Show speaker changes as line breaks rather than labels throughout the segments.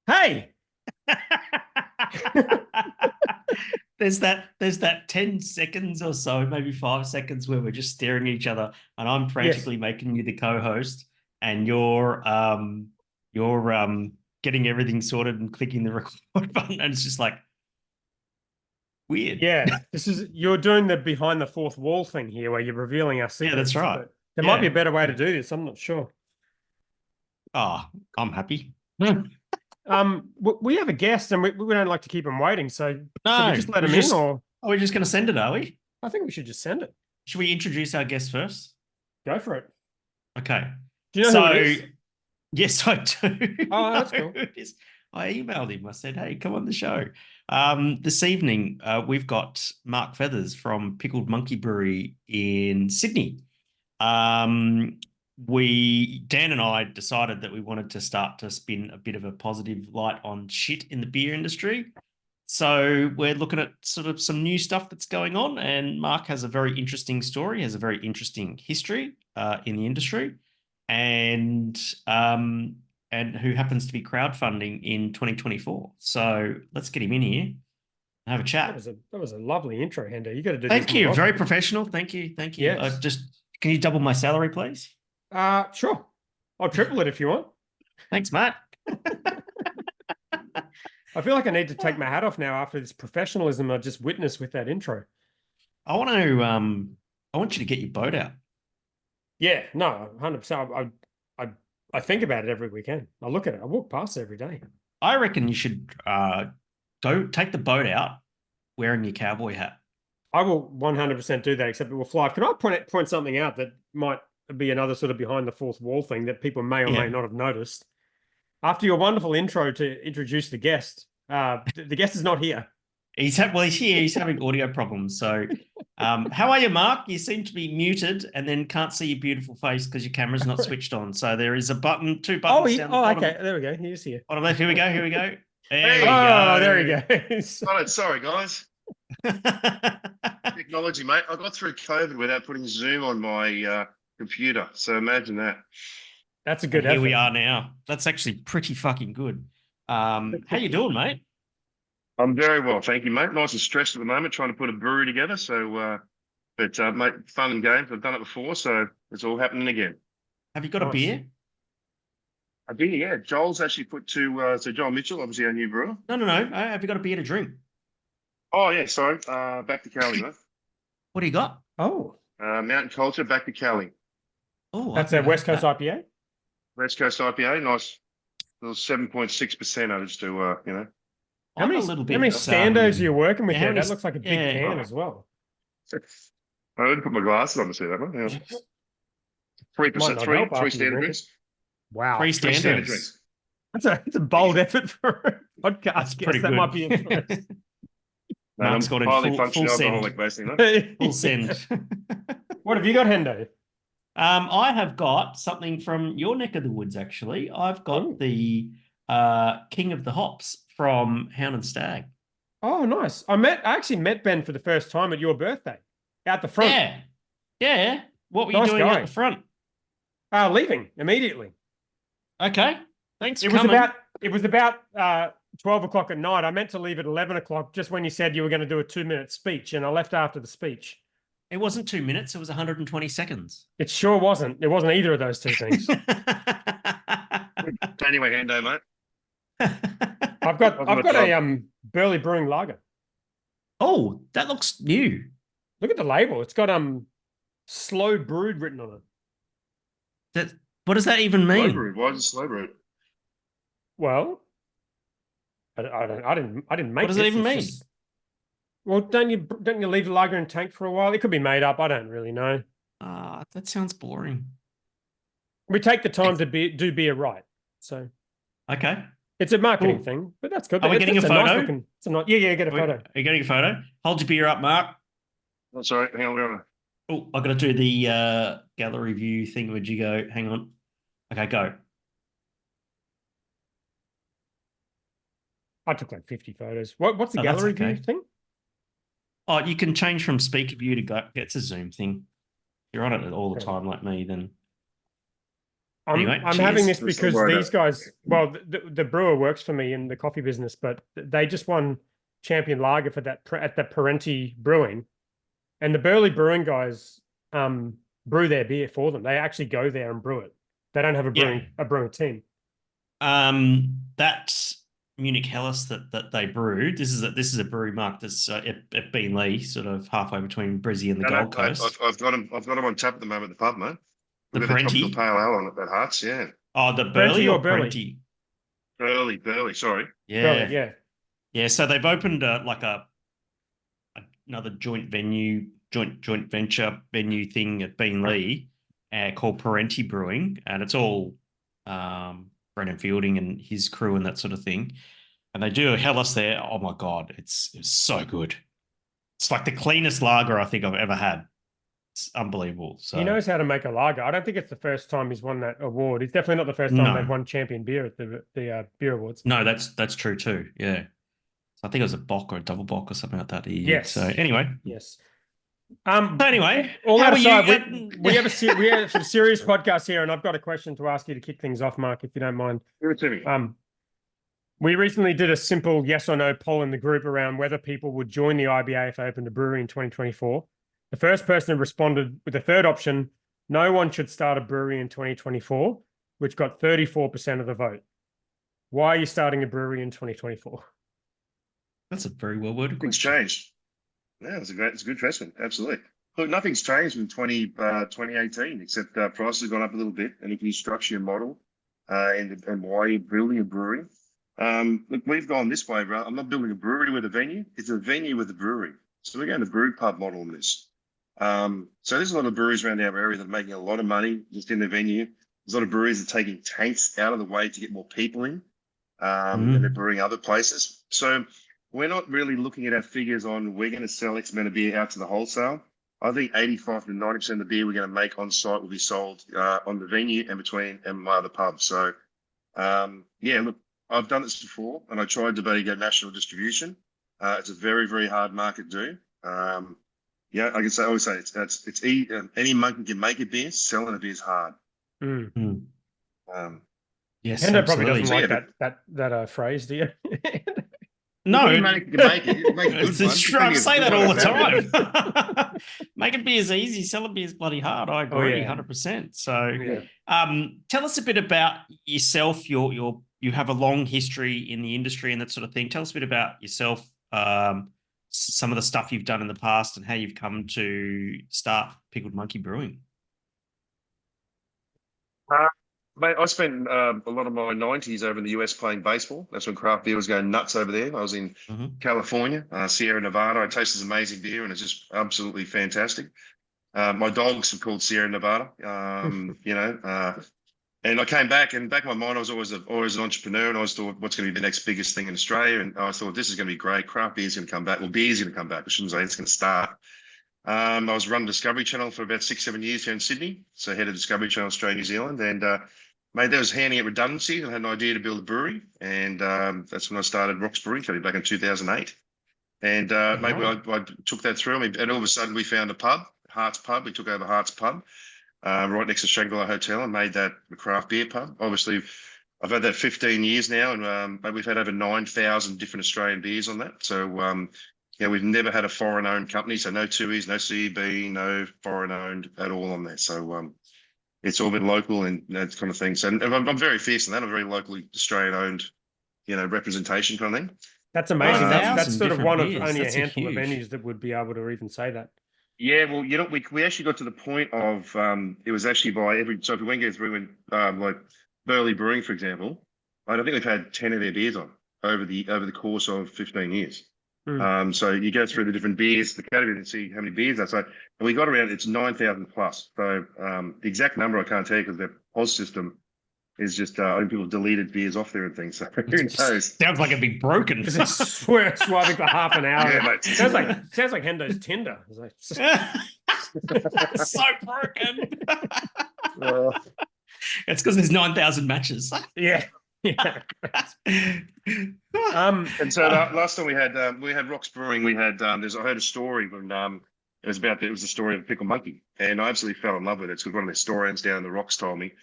Hey,
There's that 10 seconds or so, maybe 5 seconds where we're just staring at each other and I'm
yes,
frantically making you the co-host and you're getting everything sorted and clicking the record button and it's just like weird.
yeah. You're doing the behind the fourth wall thing here, where you're revealing our
Yeah, that's
secrets.
right.
But there might be a
Yeah.
better way to do this. I'm not sure.
Oh, I'm happy.
We have a guest, and we don't like to keep him waiting. So should we
No,
just let
we're
him in,
just
or
are we just gonna send it, are we?
I think we should just send it.
Should we introduce our guest first?
Go for it.
Okay.
Do you know who it
So
is?
yes, I do
Oh,
know
that's
who
cool.
it is. I emailed him. I said, "Hey, come on the show." This evening, we've got Mark Fethers from Pickled Monkey Brewery in Sydney. Um, Dan and I decided that we wanted to start to spin a bit of a positive light on shit in the beer industry. So we're looking at sort of some new stuff that's going on, and Mark has a very interesting story, has a very interesting history in the industry, and um, and who happens to be crowdfunding in 2024. So let's get him in here and have a
That
chat.
was a lovely intro, Hendo. You got to do this
Thank
more
you. Very
often.
professional. Thank you. Thank you.
Yes.
Can you double my salary, please?
Sure. I'll triple it if you want.
Thanks, Matt.
I feel like I need to take my hat off now after this professionalism I just witnessed with that intro.
I want you to get your boat out.
Yeah, no, 100%. I think about it every weekend. I look at it. I walk past it every day.
I reckon you should go take the boat out wearing your cowboy hat.
I will 100% do that, except it will fly. Can I point something out that might be another sort of behind the fourth wall thing that people may or may
Yeah.
not have noticed? After your wonderful intro to introduce the guest, the guest is not here.
He's here. He's having audio problems. So, how are you, Mark? You seem to be muted and then can't see your beautiful face because your camera's not switched on. So there is two buttons down the bottom.
Okay. There we go. He's here.
Bottom left. Here we go. Here we go. There we
Hey.
Oh, there he
go.
goes.
Sorry, guys. Technology, mate. I got through COVID without putting Zoom on my computer. So imagine that.
That's a
And
good
here we
effort.
are now. That's actually pretty fucking good. How you doing, mate?
I'm very well, thank you, mate. Nice and stressed at the moment, trying to put a brewery together. So, mate, fun and games. I've done it before, so it's all happening again.
Have you got a
Nice.
beer?
I did, yeah. Joel's actually put so Joel Mitchell, obviously our new brewer.
No. Have you got a beer to drink?
Oh, yeah, sorry. Back to Cali, mate.
What do you got?
Oh,
Mountain Culture, back to Cali.
Oh,
that's
I
a
think I
West
had
Coast
that.
IPA.
West Coast IPA, nice. Little 7.6%. I just do,
How
I'm
many
a little
how many
bit.
standos are you working with
yeah, how
there?
many
That looks like a big
yeah.
can as well.
I didn't put my glasses on to see that one. Yeah.
Might
3%,
not
three
help after you
standard
drink it.
drinks.
Wow.
Three
Three standard
standards.
drinks.
That's a bold effort for a podcast.
That's pretty
That
good.
might be a first.
Man,
Mark's
I'm
got in
highly
full
functional
send.
alcoholic, basically.
Full send.
What have you got, Hendo?
I have got something from your neck of the woods, actually. I've got
Ooh.
the King of the Hops from Hound and Stag.
Oh, nice. I actually met Ben for the first time at your birthday. Out the front.
Yeah. Yeah. What were you
Nice
doing
guy.
out the front?
Leaving immediately.
Okay. Thanks for
It was
coming.
about 12 o'clock at night. I meant to leave at 11 o'clock just when you said you were going to do a 2-minute speech, and I left after the speech.
It wasn't 2 minutes, it was 120 seconds.
It sure wasn't. It wasn't either of those two things.
Anyway, Hendo, mate.
I've got a Burley Brewing lager.
Oh, that looks new.
Look at the label. It's got slow brewed written on it.
What does that even
Slow
mean?
brew. Why is it slow brew?
Well, I didn't make
What does
this.
it even
It's
mean?
just- well, don't you leave the lager in tank for a while? It could be made up. I don't really know.
That sounds boring.
We take the time to do beer right. So
Okay.
it's a marketing
Cool.
thing, but that's good.
Are we getting a photo?
Yeah, get a photo.
Are you getting a photo? Hold your beer up, Mark.
Oh, sorry, hang on.
Oh, I've got to do the gallery view thing. Where'd you go? Hang on. Okay, go.
I took like 50 photos. What's the
Oh, that's
gallery
okay.
view thing?
Oh, you can change from speaker view to go. It's a Zoom thing. If you're on it all the
Okay.
time like me, then. Anyway,
I'm having
cheers.
this
Let's not
because
worry
these
about
guys, well, the brewer works for me in the coffee business, but they just won champion lager for that at the Parenti Brewing, and the Burley Brewing guys brew their beer for them. They actually go there and brew it. They don't have a
Yeah.
brewing team.
That Munich Helles that they brewed. This is a brewery, Mark, that's at Beenleigh, sort of halfway between Brizzy and the
No,
Gold
mate,
Coast.
I've got them. I've got them on tap at the moment at the pub, mate.
The
We've got a tropical
Parenti.
pale ale on it at Hearts. Yeah,
Oh, the
Parenti
Burley
or
or
Burley?
Parenti?
Burley. Sorry.
Yeah,
Burley, yeah.
yeah. So they've opened like another joint venture venue thing at Beenleigh called Parenti Brewing, and it's all Brendan Fielding and his crew and that sort of thing. And they do a Hellas there. Oh my god, it's so good. It's like the cleanest lager I think I've ever had. It's unbelievable. So
He knows how to make a lager. I don't think it's the first time he's won that award. It's definitely not the first time they've
no,
won champion beer at the beer awards.
no, that's true too. Yeah. So I think it was a Bock or a double Bock or something like that.
Yes.
So anyway.
Yes.
So anyway,
all
how
that
are you?
aside, we have a serious podcast here, and I've got a question to ask you to kick things off, Mark, if you don't mind.
Give it to me.
We recently did a simple yes or no poll in the group around whether people would join the IBA if they opened a brewery in 2024. The first person who responded with the third option, no one should start a brewery in 2024, which got 34% of the vote. Why are you starting a brewery in 2024?
That's a very well worded
Nothing's
question.
changed. Yeah, it's a good question. Absolutely. Look, nothing's changed from 2018, except prices have gone up a little bit. And if you structure your model and why you're building a brewery, look, we've gone this way, bro. I'm not building a brewery with a venue. It's a venue with a brewery. So we're going to Brew Pub model on this. So there's a lot of breweries around our area that are making a lot of money just in the venue. There's a lot of breweries that are taking tanks out of the way to get more people in, and they're brewing other places. So we're not really looking at our figures on we're going to sell X amount of beer out to the wholesale. I think 85 to 90% of the beer we're going to make on site will be sold on the venue and my other pubs. So, yeah, look, I've done this before, and I tried to get national distribution. It's a very, very hard market to do. Yeah, I always say it's easy. Any monkey can make a beer. Selling a beer is hard.
Yes,
Hendo probably
absolutely.
doesn't like that phrase, do you?
No,
you make it. Make a good one.
I say that all the time. Making beer is easy. Selling beer is bloody hard. I agree, 100%. So, tell us a bit about yourself. You have a long history in the industry and that sort of thing. Tell us a bit about yourself. Some of the stuff you've done in the past and how you've come to start Pickled Monkey Brewing.
Mate, I spent a lot of my 90s over in the US playing baseball. That's when craft beer was going nuts over there. I was in California, Sierra Nevada. I tasted this amazing beer, and it's just absolutely fantastic. My dogs are called Sierra Nevada, and I came back, and back in my mind, I was always an entrepreneur, and I always thought, what's going to be the next biggest thing in Australia? And I thought, this is going to be great. Craft beer is going to come back. Well, beer is going to come back. I shouldn't say it's going to start. I was running Discovery Channel for about 6-7 years here in Sydney. So head of Discovery Channel, Australia, New Zealand. And mate, that was handing out redundancies. I had an idea to build a brewery. And that's when I started Rock's Brewing Company back in 2008. And mate, I took that through. And all of a sudden we found a pub, Hearts Pub. We took over Hearts Pub right next to Shangri-La Hotel and made that a craft beer pub. Obviously, I've had that 15 years now. And we've had over 9,000 different Australian beers on that. So, yeah, we've never had a foreign-owned company, so no TUIs, no CEB, no foreign-owned at all on there. So it's all been local and that kind of thing. So I'm very fierce on that. I'm very locally Australian-owned, representation kind of thing.
That's amazing. That's sort of one of
beers.
only
That's
a handful of
huge.
venues that would be able to even say that.
Yeah, well, we actually got to the point of it was actually so if we went through and like Burley Brewing, for example, I don't think we've had 10 of their beers on over the course of 15 years. So you go through the different beers, the category, and see how many beers that's like. And we got around, it's 9,000 plus. So the exact number I can't tell you because their POS system is just, I think people have deleted beers off there and things. So who knows?
Sounds like it'd be broken.
It's swiping for half an hour.
Yeah, mate.
Sounds like Hendo's Tinder. It's like,
so broken. It's because there's 9,000 matches.
yeah.
And so last time we had Rock's Brewing. We had I heard a story when it was the story of a pickled monkey, and I absolutely fell in love with it. It's because one of the historians down the Rocks told me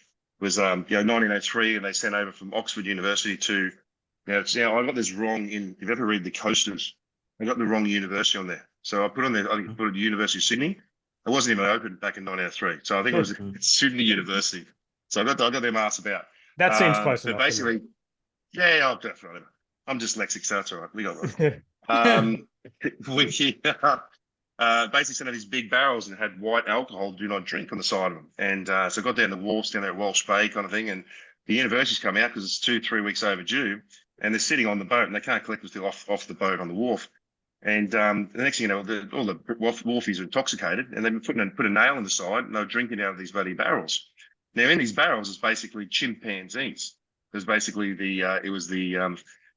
was 1903, and they sent over from Oxford University to. I got this wrong if you ever read the coasters, I got the wrong university on there. So I put on there, I think I put the University of Sydney. It wasn't even open back in 1903. So I think it was it's Sydney University. So I got them asked about.
That seems close
but
enough.
basically, yeah, definitely. I'm dyslexic, so that's all right. We got it. We basically sent out these big barrels and had white alcohol, do not drink, on the side of them. And so I got down the wharfs down there at Walsh Bay kind of thing, and the university's come out because it's 2-3 weeks overdue, and they're sitting on the boat and they can't collect us off the boat on the wharf. And the next thing you know, all the wharfies are intoxicated, and they've put a nail in the side, and they're drinking out of these bloody barrels. Now in these barrels is basically chimpanzees. There's basically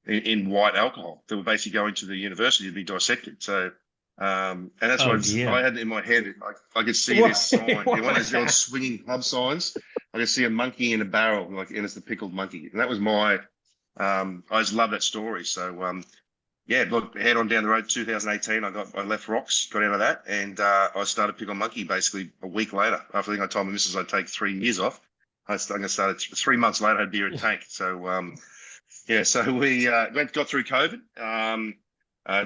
in white alcohol that were basically going to the university to be dissected. So, and that's what I had in my head. I could see this sign, one of those old swinging pub signs. I could see a monkey in a barrel, and it's the pickled monkey. And that was my, I just love that story. So, look, head on down the road, 2018, I left Rocks, got out of that, and I started Pickle Monkey basically a week later. After I told my missus I'd take 3 years off, I started 3 months later, I had beer and tank. So, so we got through COVID,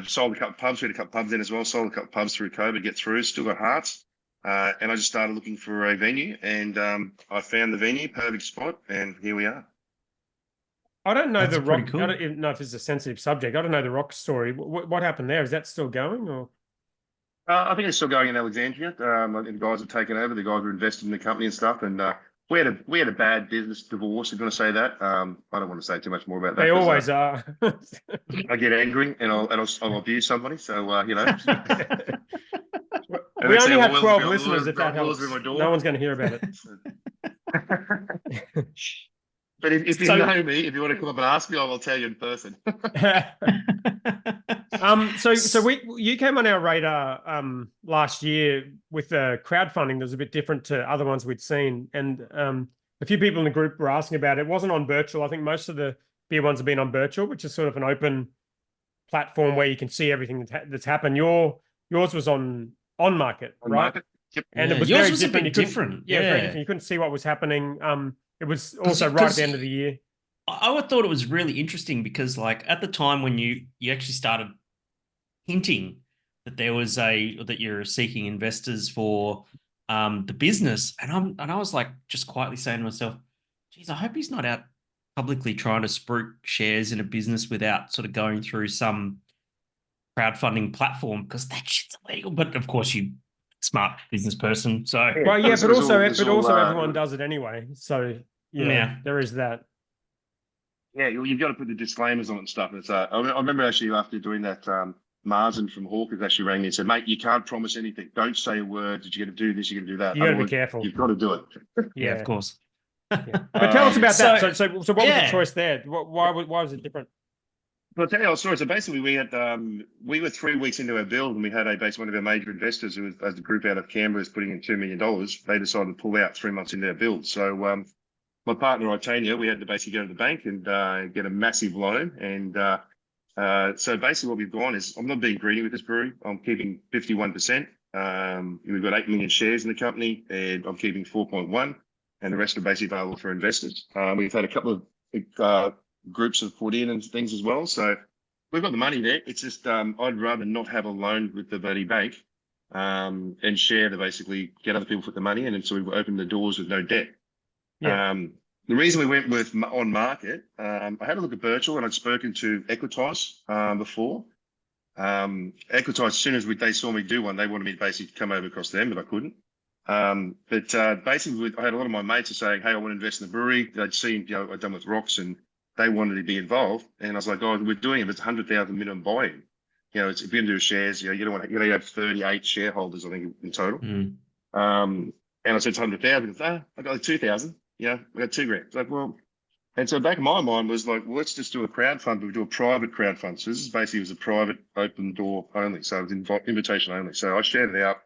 sold a couple of pubs. We had a couple of pubs in as well, sold a couple of pubs through COVID, get through, still got hearts. And I just started looking for a venue, and I found the venue, perfect spot, and here we are.
I don't know
That's
the rock.
cool.
I don't even know if it's a sensitive subject. I don't know the rock story. What happened there? Is that still going, or?
I think it's still going in Alexandria. The guys have taken over. The guys were invested in the company and stuff, and we had a bad business divorce. I'm going to say that. I don't want to say too much more about that.
They always are.
I get angry and I'll abuse somebody. So
we only have 12 listeners. If that helps, no one's going to hear about it.
But if you know me, if you want to come up and ask me, I will tell you in person.
So you came on our radar last year with crowdfunding that was a bit different to other ones we'd seen, and a few people in the group were asking about it. It wasn't on virtual. I think most of the beer ones have been on virtual, which is sort of an open platform where you can see everything that's happened. Yours was on market, right?
Market. Yep.
And it was
yours
very
was
different.
a bit different.
Yeah, very different. You couldn't see what was happening. It was also right at the end of the year.
I thought it was really interesting because, like, at the time when you actually started hinting that that you're seeking investors for the business, and I was like just quietly saying to myself, geez, I hope he's not out publicly trying to spruik shares in a business without sort of going through some crowdfunding platform, because that shit's illegal. But of course, you smart business person. So
but also everyone does it anyway. So there is that.
Yeah, you've got to put the disclaimers on it and stuff. It's I remember actually after doing that, Martin from Hawkins actually rang me and said, "Mate, you can't promise anything. Don't say a word. You're going to do this. You're going to do that.
You got to be careful.
You've got to do it."
yeah, of course.
Yeah. But tell us about that. So what was the choice there? Why was it different?
Well, I'll tell you a story. So basically, we were 3 weeks into our build, and we had one of our major investors, who was, as the group out of Canberra, is putting in $2 million. They decided to pull out 3 months into our build. So my partner, Tanya, we had to basically go to the bank and get a massive loan. And so basically what we've gone is, I'm not being greedy with this brewery. I'm keeping 51%. We've got 8 million shares in the company, and I'm keeping 4.1, and the rest are basically available for investors. We've had a couple of groups have put in and things as well. So we've got the money there. It's just I'd rather not have a loan with the bloody bank and share to basically get other people to put the money in. And so we've opened the doors with no debt. Yeah. The reason we went with on market, I had a look at virtual, and I'd spoken to Equitize before. Equitize, as soon as they saw me do one, they wanted me to basically come over across to them, but I couldn't. But basically, I had a lot of my mates are saying, "Hey, I want to invest in the brewery." They'd seen, I'd done with Rocks, and they wanted to be involved. And I was like, "Oh, we're doing it. It's 100,000 minimum buy-in. If you're going to do shares, you don't want to. You have 38 shareholders, I think, in total." And I said, "It's 100,000." I got like 2,000. I got $2,000. It's like, well, and so back in my mind was like, well, let's just do a crowdfund, but we do a private crowdfund. So this is basically, it was a private open door only. So it was invitation only. So I shared it out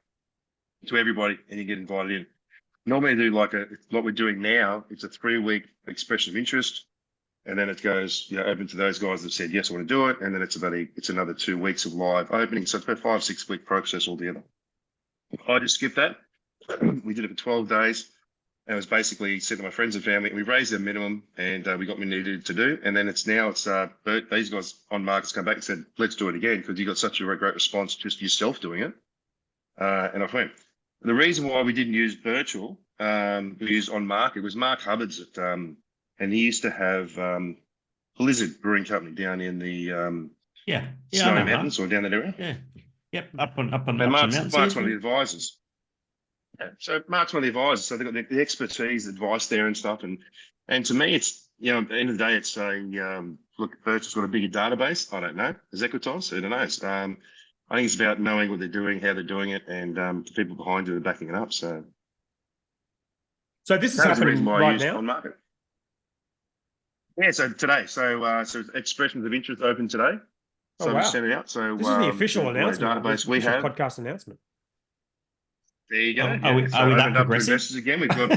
to everybody, and you get invited in. Normally I do like what we're doing now. It's a 3-week expression of interest. And then it goes, open to those guys that said, yes, I want to do it. And then it's another 2 weeks of live opening. So it's about 5-6 week process altogether. I just skipped that. We did it for 12 days. And it was basically said to my friends and family, we raised the minimum and we got what we needed to do. And then it's these guys on markets come back and said, let's do it again because you got such a great response just yourself doing it. And I went. The reason why we didn't use virtual, we used on market was Mark Hubbard's and he used to have Blizzard Brewing Company down in the
I
Snowy
know,
Mountains or down that area.
Yeah. Yep. Up on
And
the
Mark's
mountains.
one of the advisors. Yeah. So Mark's one of the advisors. So they've got the expertise, advice there and stuff. And to me, it's, at the end of the day, it's saying, look, Birch's got a bigger database. I don't know. Executos, who knows? I think it's about knowing what they're doing, how they're doing it, and the people behind you are backing it up. So
this is
that was the reason
happening
why I
right
used
now?
on market. Yeah, so today. So expressions of interest open today. So
wow.
we sent it out. So
This is the official announcement.
Database we have.
Podcast announcement.
There you go.
Are we that
opened up to
progressive?
investors again. We've got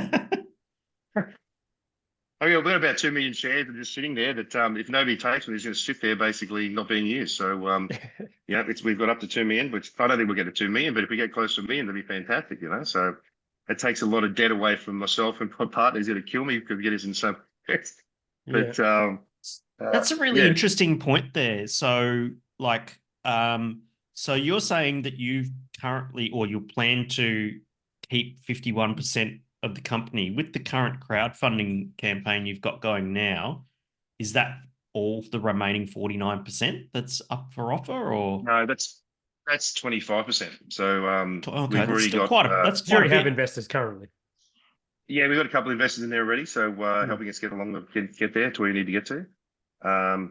we've got about 2 million shares that are just sitting there that if nobody takes them, it's going to sit there basically not being used. So we've got up to 2 million, which I don't think we'll get to 2 million, but if we get close to 1 million, that'd be fantastic, So it takes a lot of debt away from myself and my partner. He's going to kill me because we get us in some. But
that's a really interesting point there. So so you're saying that you currently, or you plan to keep 51% of the company with the current crowdfunding campaign you've got going now. Is that all the remaining 49% that's up for offer, or
no? That's 25%. So
okay,
we've already got
that's quite a bit. Have investors currently.
Yeah, we've got a couple of investors in there already, so helping us get along, get there to where we need to get to. So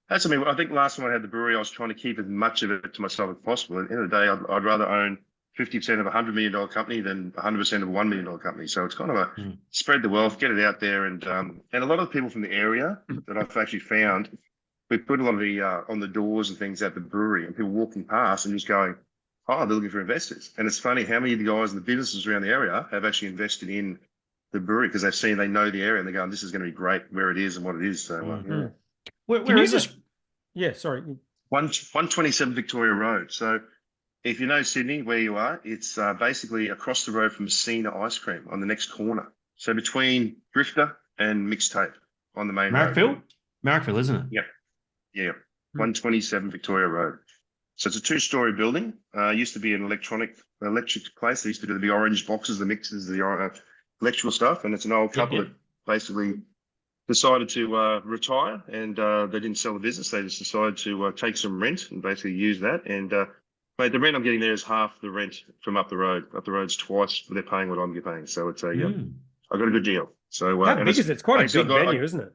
that's I mean, I think last time I had the brewery, I was trying to keep as much of it to myself as possible. At the end of the day, I'd rather own 50% of a $100 million company than 100% of a $1 million company. So it's kind of spread the wealth, get it out there, and a lot of people from the area that I've actually found, we put a lot of the on the doors and things at the brewery, and people walking past and just going, oh, they're looking for investors. And it's funny how many of the guys in the businesses around the area have actually invested in the brewery because they know the area and they're going, this is going to be great where it is and what it is. So,
where is it?
Yeah, sorry.
127 Victoria Road. So if you know Sydney, where you are, it's basically across the road from Messina Ice Cream on the next corner. So between Drifter and Mixtape on the main road.
Marrickville, isn't it?
Yep. Yeah. 127 Victoria Road. So it's a 2-story building. Used to be an electric place. They used to do the orange boxes, the mixers, the electrical stuff. And it's an old couple that basically decided to retire, and they didn't sell the business. They just decided to take some rent and basically use that. And mate, the rent I'm getting there is half the rent from up the road. Up the road's twice what they're paying what I'm paying. So it's I got a good deal. So
how big is it? It's quite a big venue, isn't it?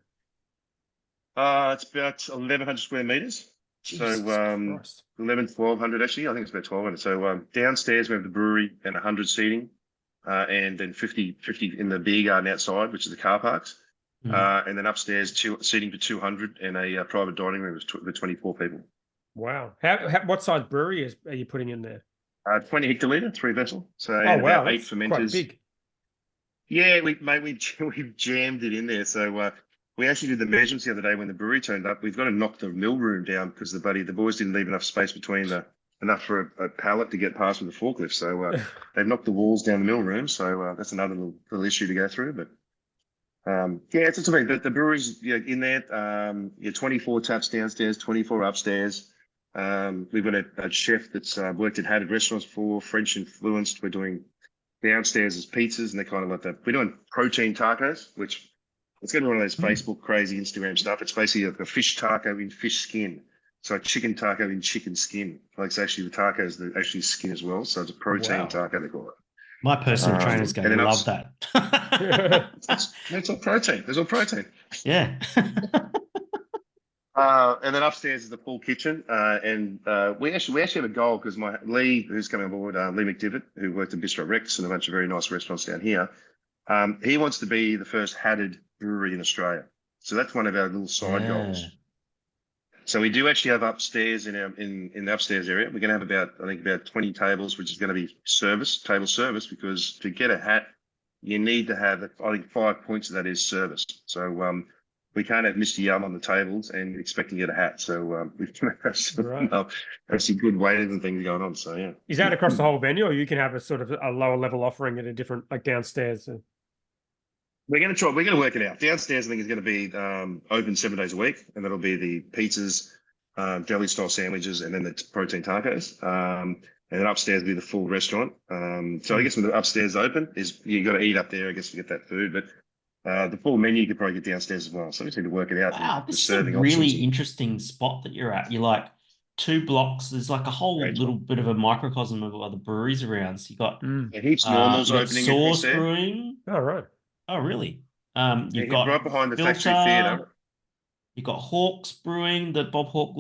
It's about 1,100 square meters.
Jesus
so
Christ.
1,200 actually. I think it's about 1,200. So downstairs we have the brewery and 100 seating, and then 50 in the beer garden outside, which is the car parks. And then upstairs, seating for 200 and a private dining room with 24 people.
Wow. What size brewery are you putting in there?
20 hectoliter, 3 vessel. So
wow,
8 fermenters.
Quite big.
Yeah, we've jammed it in there. So we actually did the measurements the other day when the brewery turned up. We've got to knock the mill room down because the boys didn't leave enough space between enough for a pallet to get past with the forklift. So they've knocked the walls down the mill room. So that's another little issue to go through. But it's amazing. The brewery's in there. 24 taps downstairs, 24 upstairs. We've got a chef that's worked at Haddad restaurants before, French influenced. We're doing downstairs as pizzas, and they're kind of like that. We're doing protein tacos, which it's going to be one of those Facebook crazy Instagram stuff. It's basically a fish taco in fish skin. So a chicken taco in chicken skin. Like it's actually the taco is actually skin as well. So it's a protein taco, they call it.
My personal trainer's going to love that.
It's all protein. There's all protein.
Yeah.
And then upstairs is the full kitchen. And we actually have a goal because Lee, who's coming on board, Lee McDivitt, who worked at Bistro Rex and a bunch of very nice restaurants down here, he wants to be the first Haddad brewery in Australia. So that's one of our little side goals. So we do actually have upstairs in the upstairs area. We're going to have about 20 tables, which is going to be table service, because to get a hat, you need to have, I think 5 points of that is service. So we can't have Mr. Yum on the tables and expect to get a hat. So we've have some good waiters and things going on. So yeah.
Is that across the whole venue, or you can have a sort of a lower level offering at a different, like downstairs?
We're going to try. We're going to work it out. Downstairs, I think, is going to be open 7 days a week, and that'll be the pizzas, deli style sandwiches, and then the protein tacos. And then upstairs will be the full restaurant. So I guess when the upstairs open is you got to eat up there, I guess, to get that food. But the full menu you could probably get downstairs as well. So we just need to work it out.
Wow,
the
this is a
serving
really
options.
interesting spot that you're at. You're like 2 blocks. There's like a whole
Great
little bit of a microcosm of other breweries around. So you got
Mm.
Heaps normals
you got
opening across
Source
there.
Brewing.
Oh, right.
Oh, really? You've
Yeah,
got
right behind the
Filter.
factory theatre.
You've got Hawks Brewing, the Bob Hawke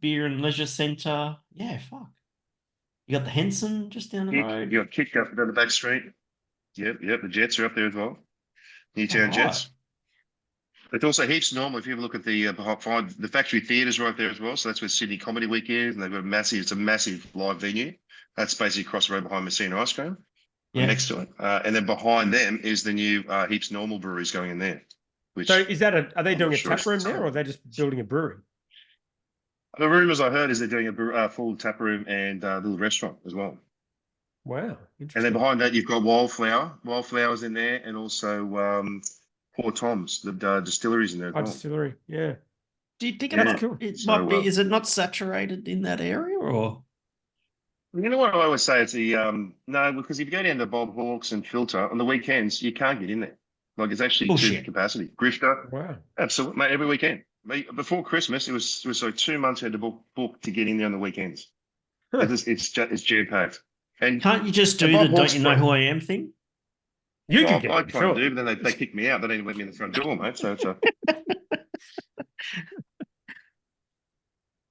Beer and Leisure Centre. Yeah, fuck. You got the Henson just down the road.
You got Kick up down the back street. Yep. The Jets are up there as well. Newtown
All
Jets.
right.
It's also heaps normal. If you ever look at the behind the factory theatre's right there as well. So that's where Sydney Comedy Week is, and they've got it's a massive live venue. That's basically across the road behind Messina Ice Cream, or
Yeah.
next to it. And then behind them is the new heaps normal breweries going in there. Which
So is that are they
I'm
doing
not
a
sure
tap room
if-
there, or are they just building a brewery?
the rumors I heard is they're doing a full tap room and little restaurant as well.
Wow,
And
interesting.
then behind that, you've got Wildflower. Wildflower's in there, and also Poor Tom's, the distilleries in there as
Oh,
well.
distillery. Yeah.
Do you think
Yeah.
That's cool.
it
So,
might be? Is it not saturated in that area, or?
You know what I always say? It's the no, because if you go down to Bob Hawks and Filter on the weekends, you can't get in there. Like it's actually to
Bullshit.
capacity. Grifter,
Wow.
absolutely, mate. Every weekend. Before Christmas, it was like 2 months I had to book to get in there on the weekends.
Huh.
It's jam packed. And
Can't you just do
And
the
Bob
"Don't
Hawke's
you know
front-
who I am" thing?
You
well,
can get
I
in,
try to
sure.
do, but then they kick me out. They don't even let me in the front door, mate. So it's a.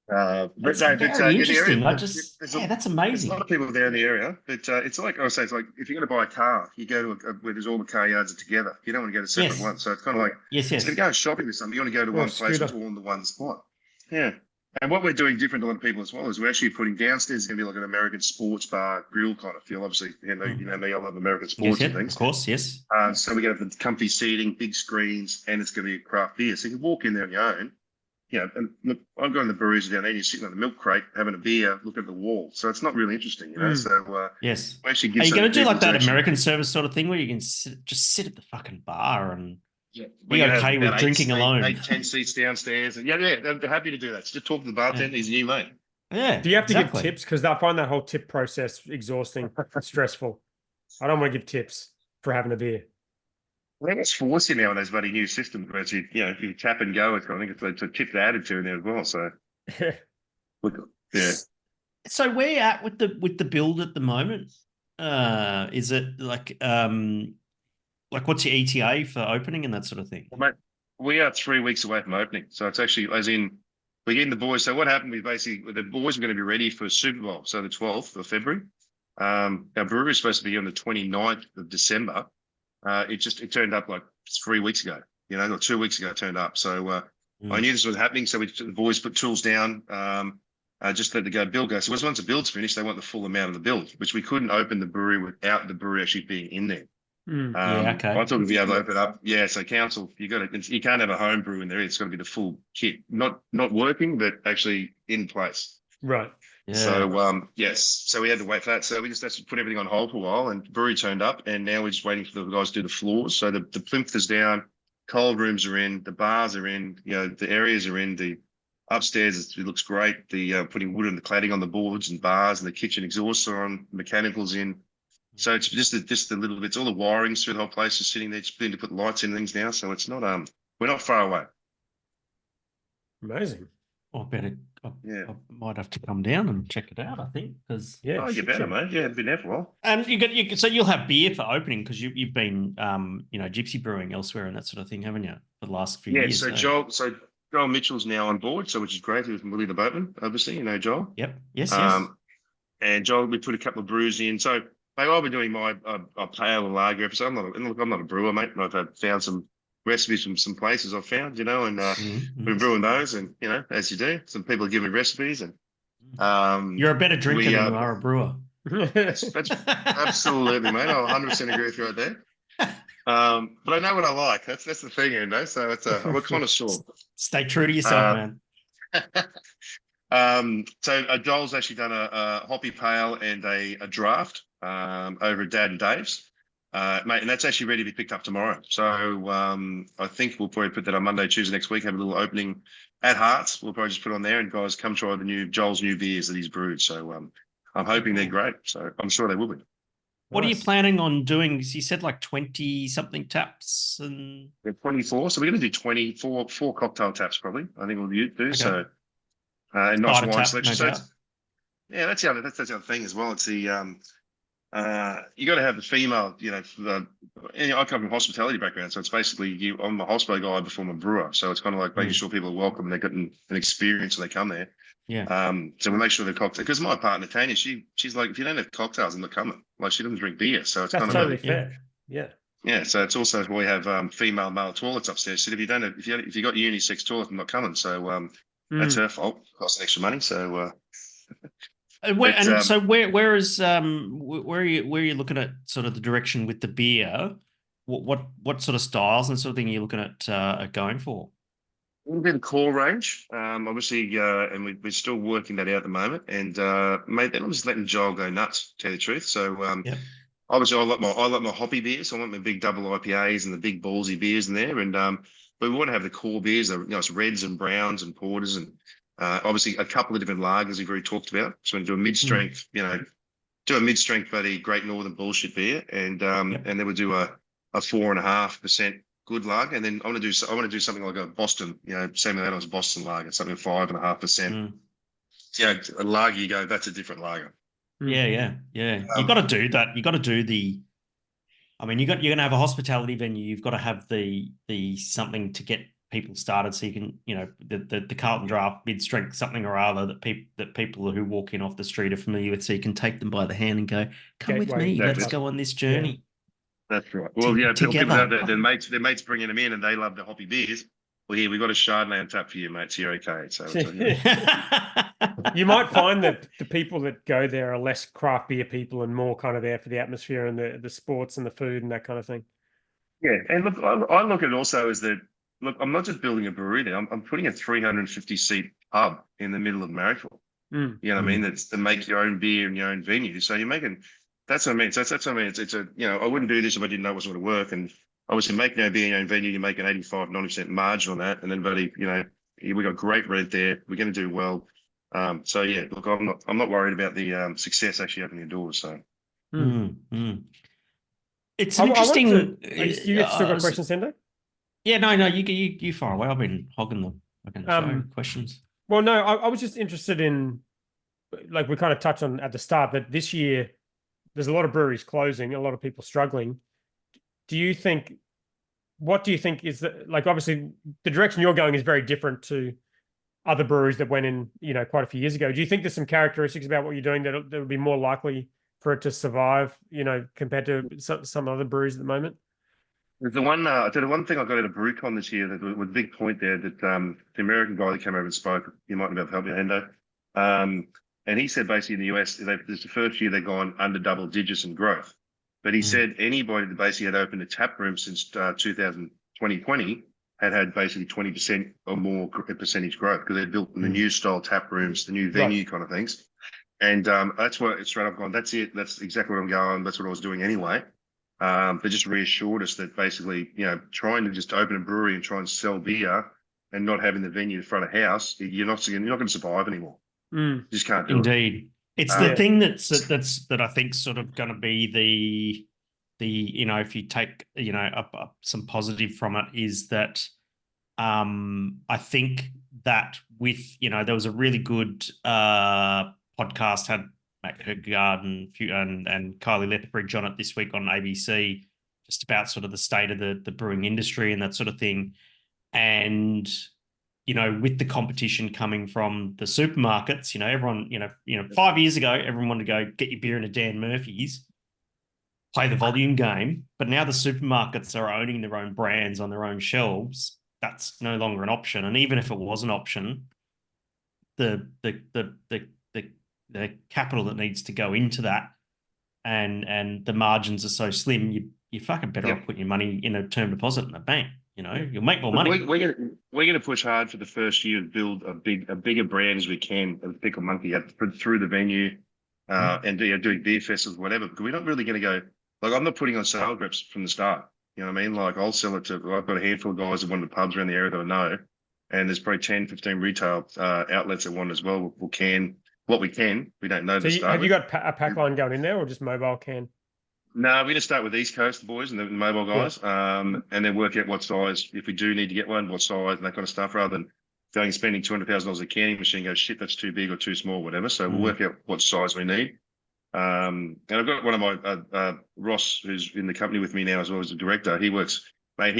But
That's
no,
very
but, yeah, the
interesting.
area-
I just,
there's
yeah, that's
There's a
amazing.
lot of people there in the area, but it's like I say, it's like if you're going to buy a car, you go to where there's all the car yards are together. You don't want to go to separate
Yes.
ones. So it's kind of like
Yes,
so if
yes.
you're going shopping or something, you want to go to
Or a
one place
scooter.
that's all in the one spot. Yeah. And what we're doing different to a lot of people as well is we're actually putting downstairs is going to be like an American sports bar grill kind of feel. Obviously, you know me, I love American
Yes,
sports
yes,
and things.
of course, yes.
So we're going to have the comfy seating, big screens, and it's going to be craft beer. So you can walk in there on your own. Yeah, and look, I'm going to the breweries down there, and you're sitting on the milk crate having a beer, looking at the wall. So it's not really interesting, you know.
Mm.
So
Yes.
we actually
Are
give
you
some
going to do
people
like that
actually-
American service sort of thing where you can just sit at the fucking bar and
Yeah,
be
we're gonna have
okay with
about
drinking alone?
10 seats downstairs, and yeah, they're happy to do that. So just talk to the bartender; he's a new mate.
yeah.
Do you have to
exactly.
give tips? Because I find that whole tip process exhausting and stressful. I don't want to give tips for having a beer.
I think it's forcing nowadays, bloody new system where it's if you tap and go, I think it's a tip added to in there as well. So yeah.
So where you at with the build at the moment? Is it like what's your ETA for opening and that sort of thing?
Well, mate, we are 3 weeks away from opening. So it's actually, as in, we're getting the boys. So what happened, the boys are going to be ready for Super Bowl, so the 12th of February. Our brewery is supposed to be on the 29th of December. It turned up like 3 weeks ago, or 2 weeks ago it turned up. So I knew this was happening. So the boys put tools down, just let the build go. So once the build's finished, they want the full amount of the build, which we couldn't open the brewery without the brewery actually being in there.
Mm.
Yeah, okay.
I thought we'd be able to open up. Yeah, so council, you can't have a home brew in there. It's got to be the full kit, not working, but actually in place.
Right.
Yeah.
So yes, so we had to wait for that. So we just had to put everything on hold for a while, and brewery turned up, and now we're just waiting for the guys to do the floors. So the plinth is down, cold rooms are in, the bars are in, the areas are in, the upstairs it looks great. The putting wood and the cladding on the boards and bars, and the kitchen exhausts are on, mechanicals in. So it's just the little bits, all the wirings through the whole place is sitting there, just beginning to put lights in things now. So it's not we're not far away.
Amazing.
I
Yeah.
I might have to come down and check it out, I think, because
Yeah.
Oh, you
shit,
better,
yeah.
mate. Yeah, been there for a while.
and so you'll have beer for opening because you've been gypsy brewing elsewhere and that sort of thing, haven't you, for the last few
Yeah,
years?
so Joel Mitchell's now on board, so which is great. He was Willie the boatman, obviously, Joel.
Yep. Yes.
And Joel, we put a couple of brews in. So mate, I've been doing my pale and lager episode. I'm not a brewer, mate. I've found some recipes from some places I've found, and
Mhm.
been brewing those, and as you do, some people give me recipes, and
You're a better drinker
we,
than you are a brewer.
that's absolutely, mate. I'll 100% agree with you right there. But I know what I like. That's the thing, So I'm a connoisseur.
Stay true to yourself, man.
So Joel's actually done a hoppy pale and a draft over at Dad and Dave's. mate, and that's actually ready to be picked up tomorrow. So I think we'll probably put that on Monday, Tuesday next week. Have a little opening at Hearts. We'll probably just put on there, and guys, come try the new Joel's new beers that he's brewed. So I'm hoping they're great. So I'm sure they will be.
What are you
Nice.
planning on doing? You said like 20 something taps and
They're 24, so we're going to do 24 four cocktail taps probably. I think we'll do.
Okay.
So and nice
Spider
wine
tap,
selection.
no
So
doubt.
it's, yeah, that's the other thing as well. It's the you got to have the female. I come from a hospitality background, so it's basically I'm a hospitality guy before I'm a brewer. So it's kind of like making sure people are welcome and they're getting an experience when they come there.
Yeah.
So we make sure the cocktail, because my partner Tanya, she's like, if you don't have cocktails, I'm not coming. Like she doesn't drink beer, so it's
That's
kind of
totally fair. Yeah.
yeah. So it's also we have female male toilets upstairs. So if you don't have if you got unisex toilet, I'm not coming. So that's her fault. Costs extra money. So
where is where are you looking at sort of the direction with the beer? What sort of styles and sort of thing are you looking at going for?
we'll do the core range, obviously, and we're still working that out at the moment. And mate, then I'm just letting Joel go nuts. To tell you the truth. So
Yep.
obviously, I like my hoppy beers. I want my big double IPAs and the big ballsy beers in there. And but we want to have the core beers, it's reds and browns and porters, and obviously a couple of different lagers we've already talked about. So we're going to do a mid-strength, do a mid-strength, but a Great Northern bullshit beer, and then we'll do a 4.5% good lager, and then I want to do something like a Boston, Sam Adams Boston lager, something 5.5%. A lager, you go, that's a different lager.
Yeah. You got to do that. You got to do the. I mean, you're going to have a hospitality venue. You've got to have the something to get people started, so you can, the Carlton Draft mid strength something or other that people who walk in off the street are familiar with, so you can take them by the hand and go, come with me, let's go on this journey.
That's right. Well, people
together.
know their mates bringing them in, and they love the hoppy beers. Well, here we've got a Chardonnay on tap for you, mate. So you're okay. So
You might find that the people that go there are less craft beer people and more kind of there for the atmosphere and the sports and the food and that kind of thing.
Yeah, and look, I look at it also as that. Look, I'm not just building a brewery there. I'm putting a 350 seat pub in the middle of Marrickville. You know what I mean? That's to make your own beer in your own venue. So you're making. That's what I mean. That's what I mean. It's a I wouldn't do this if I didn't know it was going to work. And obviously, making your beer in your own venue, you make an 85-90% margin on that. And then, buddy, we got great rent there. We're going to do well. So yeah, look, I'm not worried about the success actually opening the doors. So.
It's an interesting.
You still got questions, Sendo?
Yeah, no, you far away. I've been hogging the show questions.
Well, no, I was just interested in, like we kind of touched on at the start, that this year there's a lot of breweries closing, a lot of people struggling. What do you think is like, obviously the direction you're going is very different to other breweries that went in, quite a few years ago. Do you think there's some characteristics about what you're doing that would be more likely for it to survive, compared to some other breweries at the moment?
There's the one thing I got at a BrewCon this year that was a big point there, that the American guy that came over and spoke, you might be able to help me, Hendo. And he said basically in the US, this is the first year they've gone under double digits in growth. But he said anybody that basically had opened a tap room since 2020 had basically 20% or more percentage growth, because they built the new style tap rooms, the new venue kind of things. And that's what it's straight up gone. That's it. That's exactly what I'm going. That's what I was doing anyway. They just reassured us that basically, trying to just open a brewery and try and sell beer and not having the venue in front of house, you're not going to survive anymore. You just can't do it.
Indeed. It's the thing that I think sort of going to be the if you take up some positive from it, is that I think that with there was a really good podcast had Matt Kirkegaard and Kylie Lethbridge on it this week on ABC, just about sort of the state of the brewing industry and that sort of thing. And, with the competition coming from the supermarkets, everyone, 5 years ago, everyone wanted to go get your beer in a Dan Murphy's, play the volume game. But now the supermarkets are owning their own brands on their own shelves. That's no longer an option. And even if it was an option, the capital that needs to go into that and the margins are so slim, you're fucking better off putting your money in a term deposit in a bank. You'll make more money.
We're going to push hard for the first year and build a bigger brand as we can of Pickle Monkey through the venue and doing beer festivals, whatever. Because we're not really going to go. like I'm not putting on sales reps from the start. You know what I mean? Like I'll sell it to, I've got a handful of guys at one of the pubs around the area that I know, and there's probably 10, 15 retail outlets that want as well. We'll can what we can. We don't know
So
to start
have you
with.
got a pack line going in there, or just mobile can?
No, we just start with East Coast boys and the mobile guys, and then work out what size, if we do need to get one, what size and that kind of stuff, rather than going and spending $200,000 a canning machine, go, shit, that's too big or too small, whatever. So we'll work out what size we need. And I've got one of my, Ross, who's in the company with me now as well as the director. He works, mate,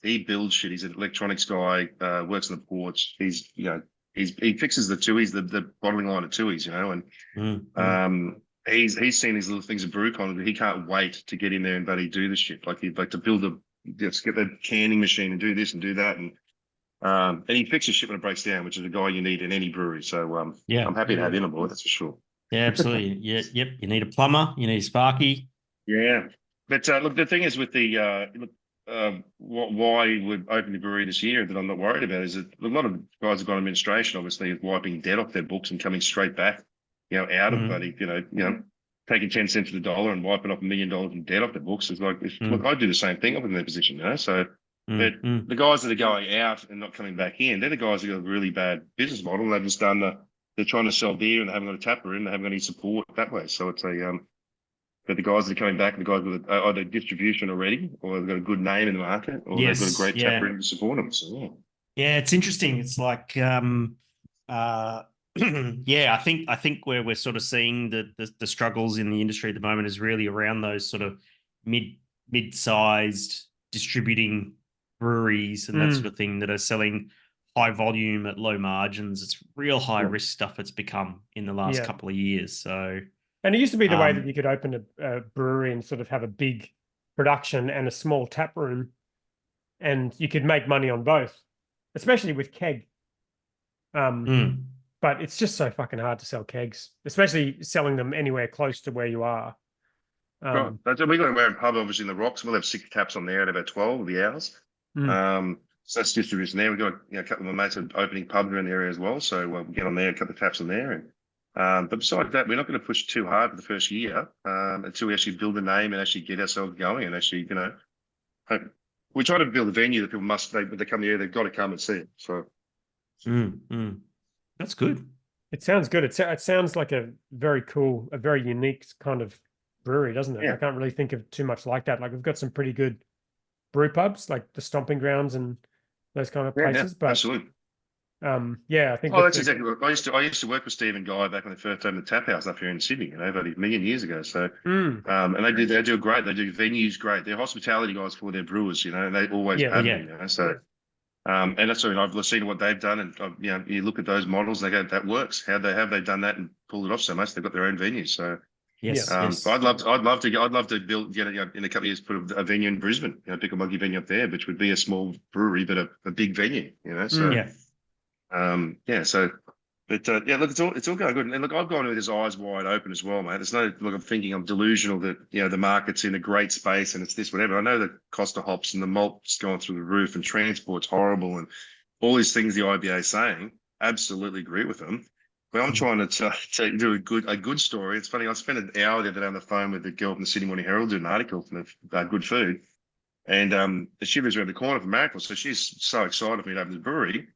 he builds shit. He's an electronics guy, works on the ports. He's, you know, he fixes the Tuies, the bottling line of Tuies, you know, and he's seen these little things at BrewCon, but he can't wait to get in there and buddy do the shit. Like he'd like to build let's get the canning machine and do this and do that, and he fixes shit when it breaks down, which is a guy you need in any brewery. So I'm happy to have him on board, that's for sure.
Yeah, absolutely. Yeah, yep. You need a plumber, you need a Sparky.
Yeah, but look, the thing is with the why we're opening the brewery this year that I'm not worried about is that a lot of guys have got administration, obviously, is wiping debt off their books and coming straight back, you know, out of buddy, you know, taking 10 cents to the dollar and wiping off $1 million in debt off their books. Is like, look, I do the same thing. I'm in their position, you know. So, but the guys that are going out and not coming back in, they're the guys that got a really bad business model. They've just done they're trying to sell beer and they haven't got a tap room. They haven't got any support that way. So it's but the guys that are coming back, the guys with either distribution already, or they've got a good name in the market, or they've got a great tap room to support them. So
yeah, it's interesting. It's like yeah, I think where we're sort of seeing the struggles in the industry at the moment is really around those sort of mid-sized distributing breweries and that sort of thing that are selling high volume at low margins. It's real high risk stuff it's become in the last couple of years. So,
and it used to be the way that you could open a brewery and sort of have a big production and a small tap room, and you could make money on both, especially with keg. But it's just so fucking hard to sell kegs, especially selling them anywhere close to where you are.
right. That's we got a pub obviously in the Rocks. We'll have 6 taps on there at about 12 of the hours. So that's distribution there. We've got a couple of my mates are opening pubs around the area as well. So we'll get on there, a couple of taps on there. And but besides that, we're not going to push too hard for the first year until we actually build a name and actually get ourselves going and actually, you know, we try to build a venue that people when they come here, they've got to come and see it. So
that's good.
It sounds good. It sounds like a very cool, a very unique kind of brewery, doesn't it?
Yeah.
I can't really think of too much like that. Like we've got some pretty good brew pubs, like the Stomping Grounds and those kind of places. But
absolutely.
I think.
Oh, that's exactly what I used to work with Steve and Guy back when they first opened the tap house up here in Sydney, you know, about 1,000,000 years ago. So, and they do great. They do venues great. They're hospitality guys for their brewers, you know, and they always have been, you know. So, and that's what I've seen what they've done, and you know, you look at those models, they go, that works. How have they done that and pulled it off so much? They've got their own venues. So,
yes.
I'd love to build, you know, in a couple of years, put a venue in Brisbane, you know, pick a Monkey venue up there, which would be a small brewery but a big venue, you know. So, So, but look, it's all going good, and look, I've gone with his eyes wide open as well, mate. There's no look, I'm thinking I'm delusional that, you know, the market's in a great space and it's this whatever. I know the cost of hops and the malt's going through the roof and transport's horrible and all these things the IBA is saying. Absolutely agree with them. But I'm trying to do a good story. It's funny. I spent an hour the other day on the phone with the girl from the Sydney Morning Herald doing an article from Good Food, and she lives around the corner from Miracle, so she's so excited for me to open the brewery.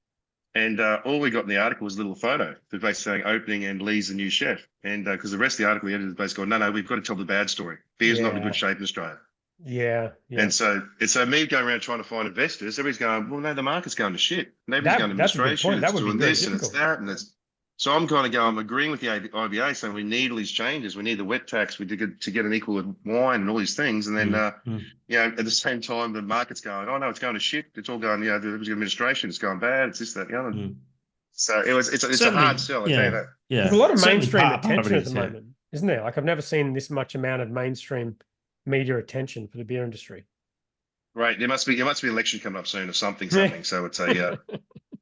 And all we got in the article was a little photo, basically saying opening and Lee's the new chef. And because the rest of the article, the editor basically going, no, we've got to tell the bad story. Beer's not in good shape in Australia.
Yeah.
And so me going around trying to find investors, everybody's going, well, no, the market's going to shit. Nobody's going to administration. It's doing this and it's that and it's. So I'm kind of going, I'm agreeing with the IBA saying we need all these changes. We need the wet tax. We did to get an equal with wine and all these things. And then, you know, at the same time, the market's going, oh no, it's going to shit. It's all going, you know, the administration is going bad. It's this, that, the other. So it's a hard sell. I tell you that.
Yeah. There's a lot of mainstream attention at the moment, isn't there? Like I've never seen this much amount of mainstream media attention for the beer industry.
Right. There must be election coming up soon or something. So it's a,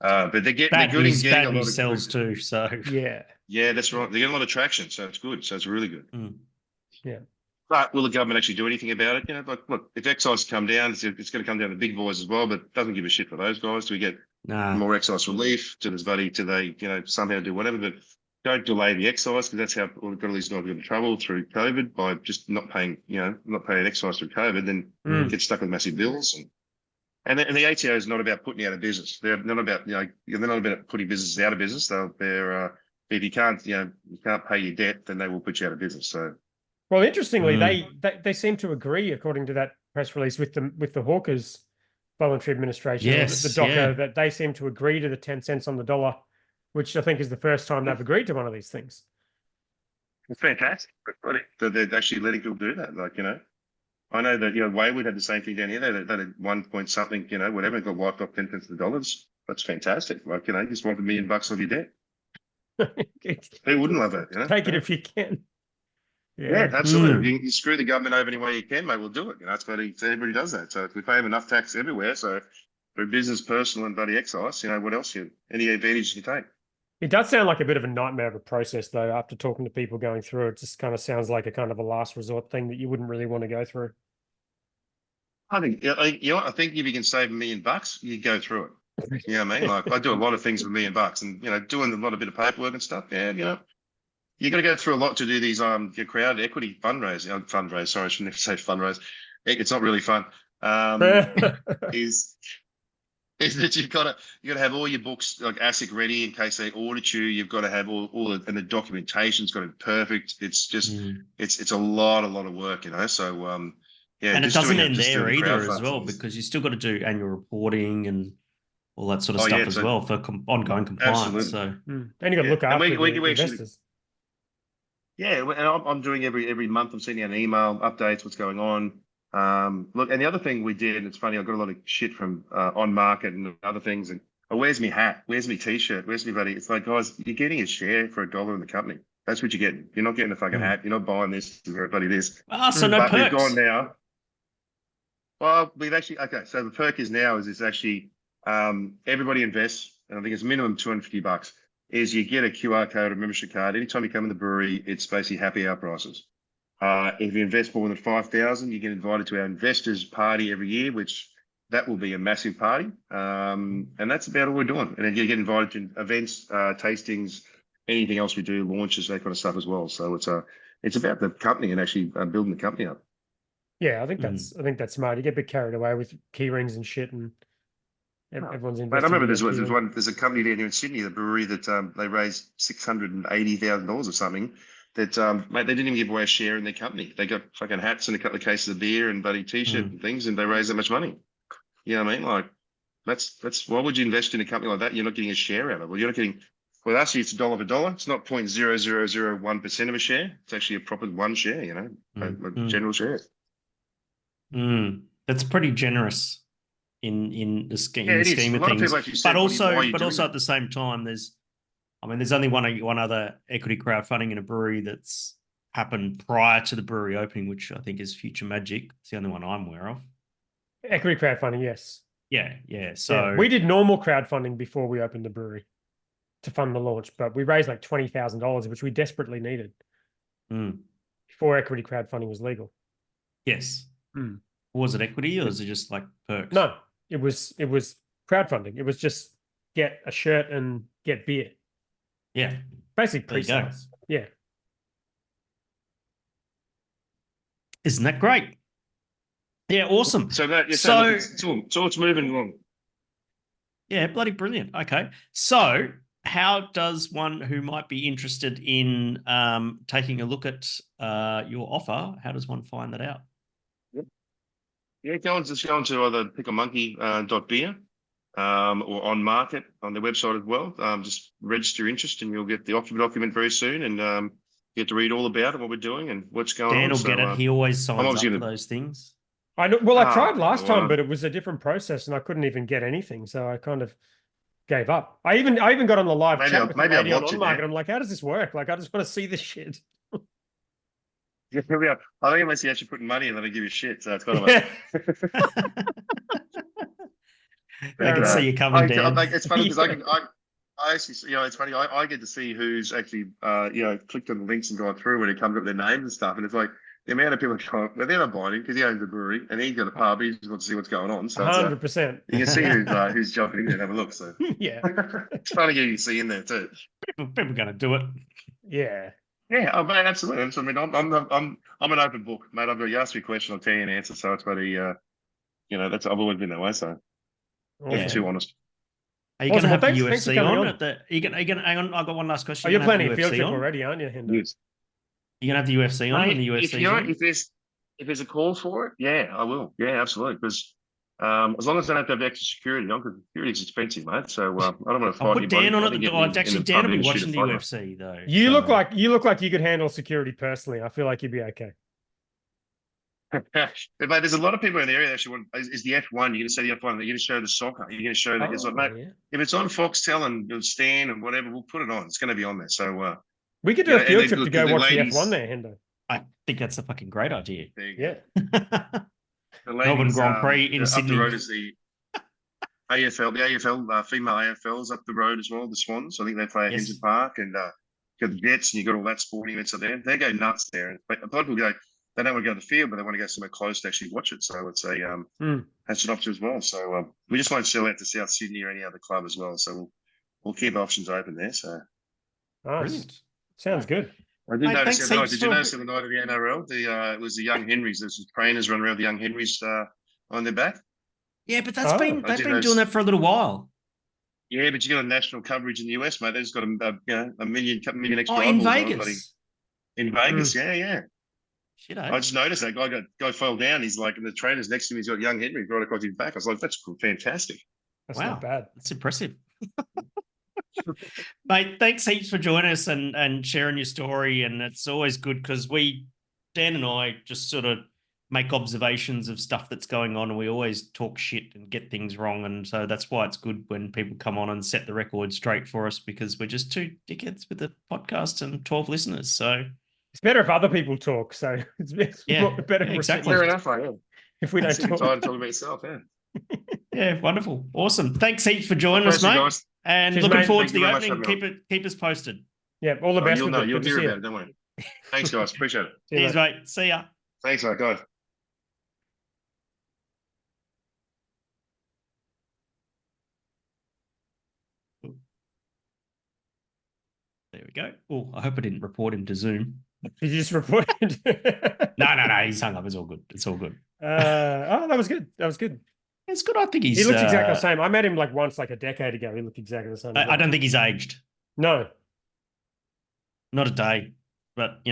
but they're good in getting a lot of
sells too. So
yeah, that's right. They get a lot of traction, so it's good. So it's really good.
Yeah.
But will the government actually do anything about it? You know, like look, if excise come down, it's going to come down to big boys as well. But it doesn't give a shit for those guys. Do we get more excise relief? Do they, you know, somehow do whatever? But Don't delay the excise, because that's how we've got all these guys get in trouble through COVID by just not paying, not paying excise through COVID, then get stuck with massive bills. And the ATO is not about putting you out of business. They're not about, they're not about putting businesses out of business. They're if you can't, you can't pay your debt, then they will put you out of business. So,
well, interestingly, they seem to agree, according to that press release, with the Hawkers Voluntary Administration, or the DOCA, that they seem to agree to the 10 cents on the dollar, which I think is the first time they've agreed to one of these things.
it's fantastic. That they're actually letting people do that. Like, I know that, Wayward had the same thing down here. They had 1 point something, whatever, it got wiped off 10 cents of the dollars. That's fantastic. Like, you just want $1 million off your debt. Who wouldn't love it?
Take it if you can.
Yeah, absolutely. You screw the government over any way you can, mate, we'll do it. That's everybody does that. So if we pay them enough tax everywhere, so for business, personal, and bloody excise, what else any advantage you take?
It does sound like a bit of a nightmare of a process, though. After talking to people going through it, just kind of sounds like a kind of a last resort thing that you wouldn't really want to go through.
I think I think if you can save $1 million, you go through it. You know what I mean? Like, I do a lot of things for $1 million, and doing a lot of bit of paperwork and stuff. Yeah, you got to go through a lot to do these your crowd equity fundraise. Sorry, I shouldn't say fundraise. It's not really fun. Is that you've got to have all your books like ASIC ready in case they audit you. You've got to have all and the documentation's got to be perfect. It's just it's a lot of work, So
and it doesn't end there either as well, because you still got to do annual reporting and all that sort of stuff as well for ongoing compliance.
Absolutely.
So
and you got to look after the investors.
Yeah, and I'm doing every month. I'm sending out an email updates, what's going on. Look, and the other thing we did, it's funny, I got a lot of shit from on market and other things. And where's my hat? Where's my t-shirt? Where's my buddy? It's like, guys, you're getting a share for $1 in the company. That's what you're getting. You're not getting a fucking hat. You're not buying this or bloody this.
So no perks.
We've gone now. Well, we've actually so the perk is actually everybody invests, and I think it's minimum $250. Is you get a QR code or membership card. Anytime you come in the brewery, it's basically happy hour prices. If you invest more than 5,000, you get invited to our investors party every year, which that will be a massive party. And that's about all we're doing. And then you get invited to events, tastings, anything else we do, launches, that kind of stuff as well. So it's about the company and actually building the company up.
Yeah, I think that's smart. You get a bit carried away with key rings and shit, and everyone's investing.
I remember there's a company down here in Sydney, the brewery, that they raised $680,000 or something. That mate, they didn't even give away a share in their company. They got fucking hats and a couple of cases of beer and bloody t-shirt and things, and they raised that much money. You know what I mean? Like, that's why would you invest in a company like that? You're not getting a share out of it. Well, you're not getting. Well, actually, it's $1 for $1. It's not 0.0001% of a share. It's actually a proper one share. A general share.
That's pretty generous in the scheme of things. But also at the same time, there's only one other equity crowdfunding in a brewery that's happened prior to the brewery opening, which I think is Future Magic. It's the only one I'm aware of.
Equity crowdfunding, yes.
Yeah. So
we did normal crowdfunding before we opened the brewery to fund the launch, but we raised like $20,000, which we desperately needed before equity crowdfunding was legal.
Yes. Was it equity, or was it just like perks?
No, it was crowdfunding. It was just get a shirt and get beer.
Yeah.
Basically pre-sales. Yeah.
Isn't that great? Yeah, awesome.
So it's moving along.
Yeah, bloody brilliant. Okay. So how does one who might be interested in taking a look at your offer, how does one find that out?
Yeah, go on to either picklemonkey.beer or on market on their website as well. Just register your interest and you'll get the offer document very soon, and get to read all about it, what we're doing and what's going on.
Dan will get it. He always signs up for those things.
I know. Well, I tried last time, but it was a different process and I couldn't even get anything. So I kind of gave up. I even got on the live chat with the lady on market. I'm like, how does this work? Like, I just want to see this shit.
Yeah, here we are. I think unless you're actually putting money in, then they give you shit. So it's kind of like.
I can see you coming down.
It's funny because I actually, it's funny. I get to see who's actually, clicked on the links and gone through when it comes up with their names and stuff. And it's like, the amount of people come, but they're not buying because he owns the brewery and he's got a pub. He's got to see what's going on. So it's
100%.
you can see who's jumping in there and have a look. So
Yeah.
it's fun to get you to see in there too.
People going to do it.
Yeah.
Yeah, oh, mate, absolutely. I mean, I'm an open book, mate. I've got you ask me a question, I'll tell you an answer. So it's bloody, that's I've always been that way. So
Awesome.
never too honest.
Are you
Awesome.
going to have
Well,
the
thanks for
UFC
coming
on?
on.
At the, are you going hang on, I've got one last question.
Oh, you're
gonna have
planning
the
a field
UFC
trip
on?
already, aren't you, Hendo?
Yes.
You're going to have the UFC on when the
Mate,
UFC on?
if there's a call for it, yeah, I will. Yeah, absolutely. Because as long as I don't have to have extra security on, because security is expensive, mate. So I don't want to fight
I'll put
anybody.
Dan on
I
at
think
the
getting
door.
in
Actually,
the
Dan
pub
will be
and shoot
watching
a
the
fight, mate.
UFC though.
You
so-
look like you could handle security personally. I feel like you'd be okay.
But mate, there's a lot of people in the area that actually want is the F1. You're going to say the F1. You're going to show the soccer. You're going to show the. It's like, mate,
yeah.
if it's on Foxtel and Stan and whatever, we'll put it on. It's going to be on there. So
We could do
Yeah,
a
and
field
they're
trip to
good,
go
'cause the
watch
ladies-
the F1 there, Hendo.
I think that's a fucking great idea.
there you go.
Yeah.
The
Melbourne
ladies,
Grand Prix in
up
Sydney.
the road is the AFL. The AFL female AFL's up the road as well. The Swans. I think they play at
Yes.
Henson Park and you got the Jets and you got all that sporting events up there. They go nuts there. But a lot of people go. They don't want to go to the field, but they want to go somewhere close to actually watch it. So it's a that's an option as well. So we just won't sell out to South Sydney or any other club as well. So we'll keep options open there. So
Nice.
Brilliant.
Sounds good.
I did
Mate,
notice
thanks
the other night.
heaps
Did you
for-
notice the other night of the NRL? It was the young Henrys. There's some trainers running around the young Henrys on their back.
Yeah, but that's
Oh,
been
I
they've
did
been
notice-
doing that for a little while.
Yeah, but you got a national coverage in the US, mate. They've just got a couple million extra
Oh, in
eyeballs on it, bloody-
Vegas.
In Vegas, yeah.
Shit,
I just noticed that guy fell down. He's like, and the trainer's next to him. He's got young Henry right across his back. I was like, that's fantastic.
That's
Wow.
not bad.
That's impressive. Mate, thanks heaps for joining us and sharing your story. And it's always good because Dan and I just sort of make observations of stuff that's going on and we always talk shit and get things wrong. And so that's why it's good when people come on and set the record straight for us because we're just two dickheads with a podcast and 12 listeners. So
It's better if other people talk. So it's
Yeah,
better
yeah,
if
exactly.
Fair enough, mate.
if we don't
Sick and
talk.
tired of talking about yourself, yeah.
yeah, wonderful. Awesome. Thanks heaps for joining us,
Pleasure,
mate.
guys.
And
Cheers,
looking
mate.
forward
Thank
to
you
the
very much
opening.
for having
Keep us posted.
Yeah, all the best
You'll
with
know.
it.
You'll
Good to
hear
see
about
you.
it. Don't worry. Thanks, guys. Appreciate it.
See you,
Cheers,
mate.
mate. See ya.
Thanks, mate. Guys.
There we go. Oh, I hope I didn't report him to Zoom.
Did you just report it?
No. He's hung up. It's all good. It's all good.
That was good. That was good.
It's good. I think
He looks exactly the same. I met him like once, like a decade ago. He looked exactly the same. as
I
well.
don't think he's aged.
No.
Not a day. But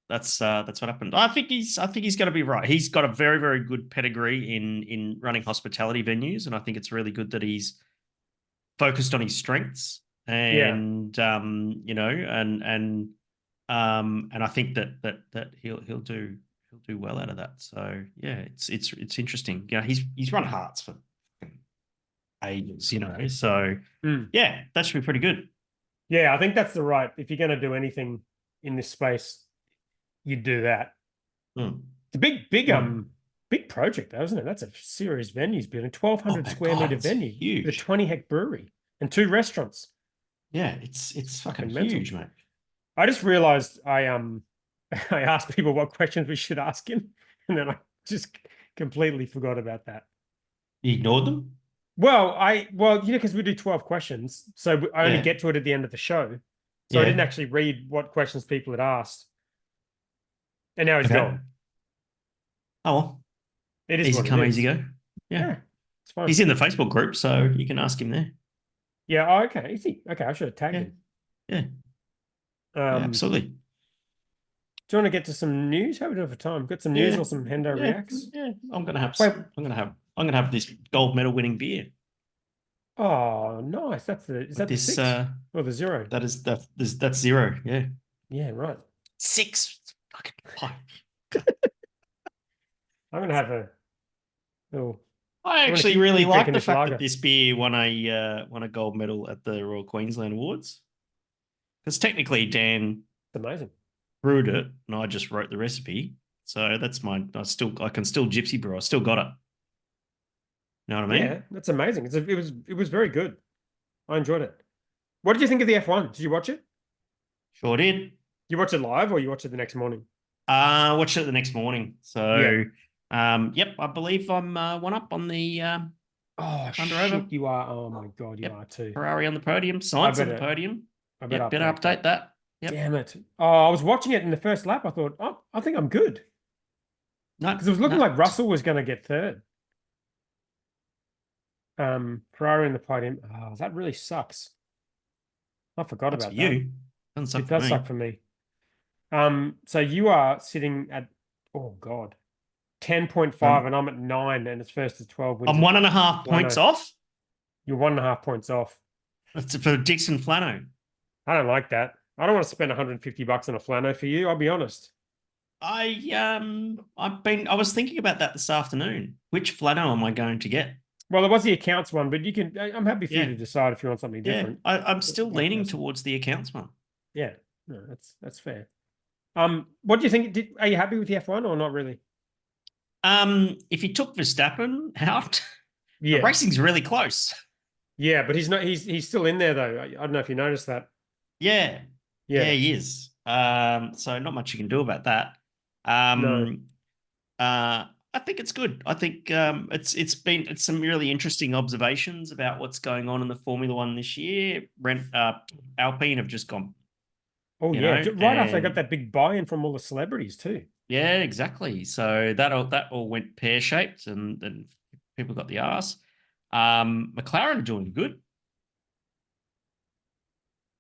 that's what happened. I think he's going to be right. He's got a very, very good pedigree in running hospitality venues, and I think it's really good that he's focused on his strengths. And and I think that he'll do well out of that. So yeah, it's interesting. You know, he's run Hearts for ages, you know. So yeah, that should be pretty good.
Yeah, I think that's the right. If you're going to do anything in this space, you do that. It's a big project, though, isn't it? That's a serious venues building, 1,200 square meter
it's
venue
huge.
with a 20-hectare brewery and 2 restaurants.
Yeah, it's fucking
mental.
huge, mate.
I just realized I asked people what questions we should ask him, and then I just completely forgot about that.
You ignored them?
Well, because we do 12 questions, so I only get to it at the end of the show. So I didn't actually read what questions people had asked, and now he's gone.
Oh, well.
It is
Easy
what it
come,
is.
easy go. Yeah.
It's fine.
He's in the Facebook group, so you can ask him there.
Yeah. Oh, okay. Is he? Okay. I should have tagged him.
Yeah.
Yeah.
Absolutely.
Do you want to get to some news? How are we doing for time? Got some news or some Hendo reacts?
Yeah. I'm gonna have.
Wait.
I'm gonna have this gold medal winning beer.
Oh, nice. Is that the 6 or the 0?
That's 0. Yeah.
Yeah. Right.
6. Fucking high.
I'm gonna have a little.
I actually
keep
really like
drinking
the
this
fact
lager.
that this beer won a gold medal at the Royal Queensland Awards. Because technically Dan
It's amazing.
brewed it and I just wrote the recipe. So that's I can still gypsy brew. I still got it. You know what I mean?
Yeah, that's amazing. It was very good. I enjoyed it. What did you think of the F1? Did you watch it?
Sure did.
You watch it live or you watch it the next morning?
Watched it the next morning. So, yep, I believe I'm one up on the
Oh
under
shit,
over.
you are. Oh my god, you
Yep,
are too.
Ferrari on the podium, Science on the
better-
podium.
I better
Yep, better
update
update that. Yep.
Damn it. Oh, I was watching it in the first lap. I thought, oh, I think I'm good.
No,
Because it was looking
no.
like Russell was going to get third. Ferrari in the podium. Oh, that really sucks. I forgot
That's
about
for
that.
you. Doesn't suck
It
for
does
me.
suck for me. So you are sitting at, oh God, 10.5 and I'm at 9 and it's first to 12 wins.
I'm 1.5 points off.
You're 1.5 points off.
That's for Dixon Flano.
I don't like that. I don't want to spend 150 bucks on a flano for you. I'll be honest.
I was thinking about that this afternoon. Which Flano am I going to get?
Well, it was the accounts one, but I'm happy for you
Yeah.
to decide if you want something
Yeah,
different.
I'm still
Like
leaning
this.
towards the accounts one.
Yeah, no, that's fair. What do you think? Are you happy with the F1 or not really?
If you took Verstappen out, the
Yeah,
racing's really close.
yeah, but he's not. He's still in there though. I don't know if you noticed that.
Yeah,
Yeah,
he is. So not much you can do about that.
No.
I think it's good. I think it's some really interesting observations about what's going on in the Formula One this year. Alpine have just gone.
Oh
You
yeah,
know,
right after they got
and-
that big buy-in from all the celebrities too.
Yeah, exactly. So that all went pear shaped, and people got the arse. McLaren are doing good.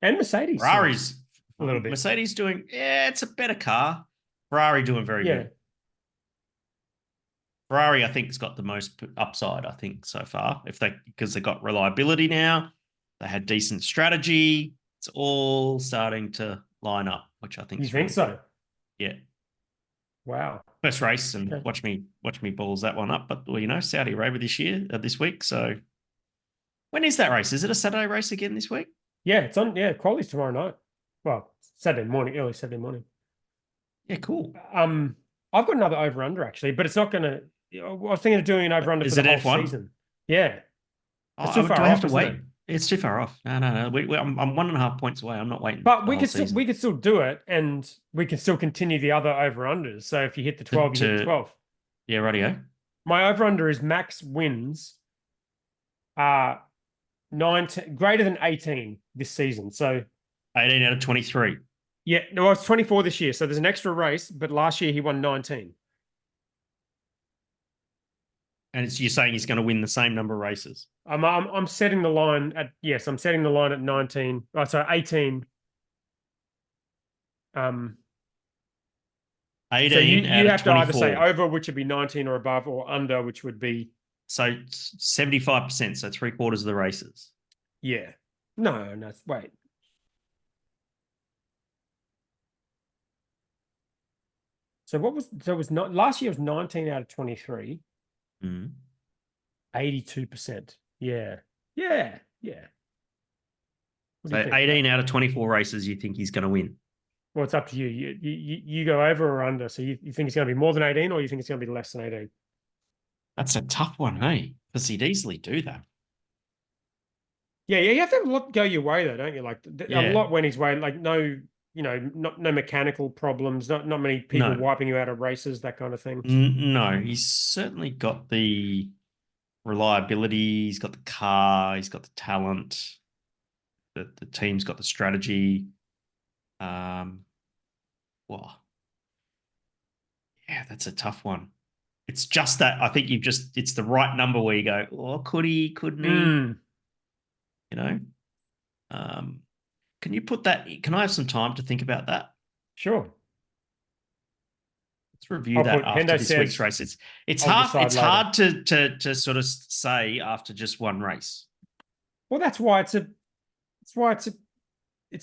And Mercedes,
Ferrari's
a little bit.
Mercedes doing, yeah, it's a better car. Ferrari doing very
Yeah,
good. Ferrari, I think, has got the most upside, I think, so far. Because they got reliability now, they had decent strategy. It's all starting to line up, which I think
you
is
think
really
so?
good. Yeah.
Wow.
First race, and
Okay.
watch me balls that one up. But well, Saudi Arabia this week. So when is that race? Is it a Saturday race again this week?
Yeah, it's on. Yeah, quality's tomorrow night. Well, Saturday morning, early Saturday morning.
Yeah, cool.
I've got another over under actually, but it's not going to. I was thinking of doing an over under for
Is
the
it
whole
F1?
season. Yeah, it's
Oh,
too far
do I have
off,
to
isn't
wait?
it?
It's too far off. No. I'm 1.5 points away. I'm not waiting
But
the
we
whole
could still
season.
do it, and we can still continue the other over unders. So if you hit the 12, you hit the 12.
Yeah, rightio.
My over under is max wins. 19 greater than 18 this season. So
18 out of 23.
yeah, no, it's 24 this year. So there's an extra race, but last year he won 19.
And you're saying he's going to win the same number of races.
I'm setting the line at I'm setting the line at 19. Oh, sorry, 18.
18
So you
out
have
of
to either
24.
say over, which would be 19 or above, or under, which would be
So 75%, so 3/4 of the races.
yeah. No, wait. So it was not last year was 19 out of 23.
Mm.
82%. Yeah. Yeah. Yeah. What do
So
you think?
18 out of 24 races, you think he's going to win?
Well, it's up to you. You go over or under. So you think it's going to be more than 18 or you think it's going to be less than 18?
That's a tough one, hey? Because he'd easily do that.
Yeah, you have to have a lot go your way though, don't you? Like a
Yeah.
lot went his way. Like no, no mechanical problems, not many people
No.
wiping you out of races, that kind of thing.
No, he's certainly got the reliability. He's got the car. He's got the talent. The team's got the strategy. Well, yeah, that's a tough one. It's just that I think it's the right number where you go, oh, could he, couldn't he? You know? Can you put that, can I have some time to think about that?
Sure.
Let's review that after
Hendo
this
says,
week's race. It's
I'll
hard. It's
decide
hard to sort of say after just one race.
Well, that's why it's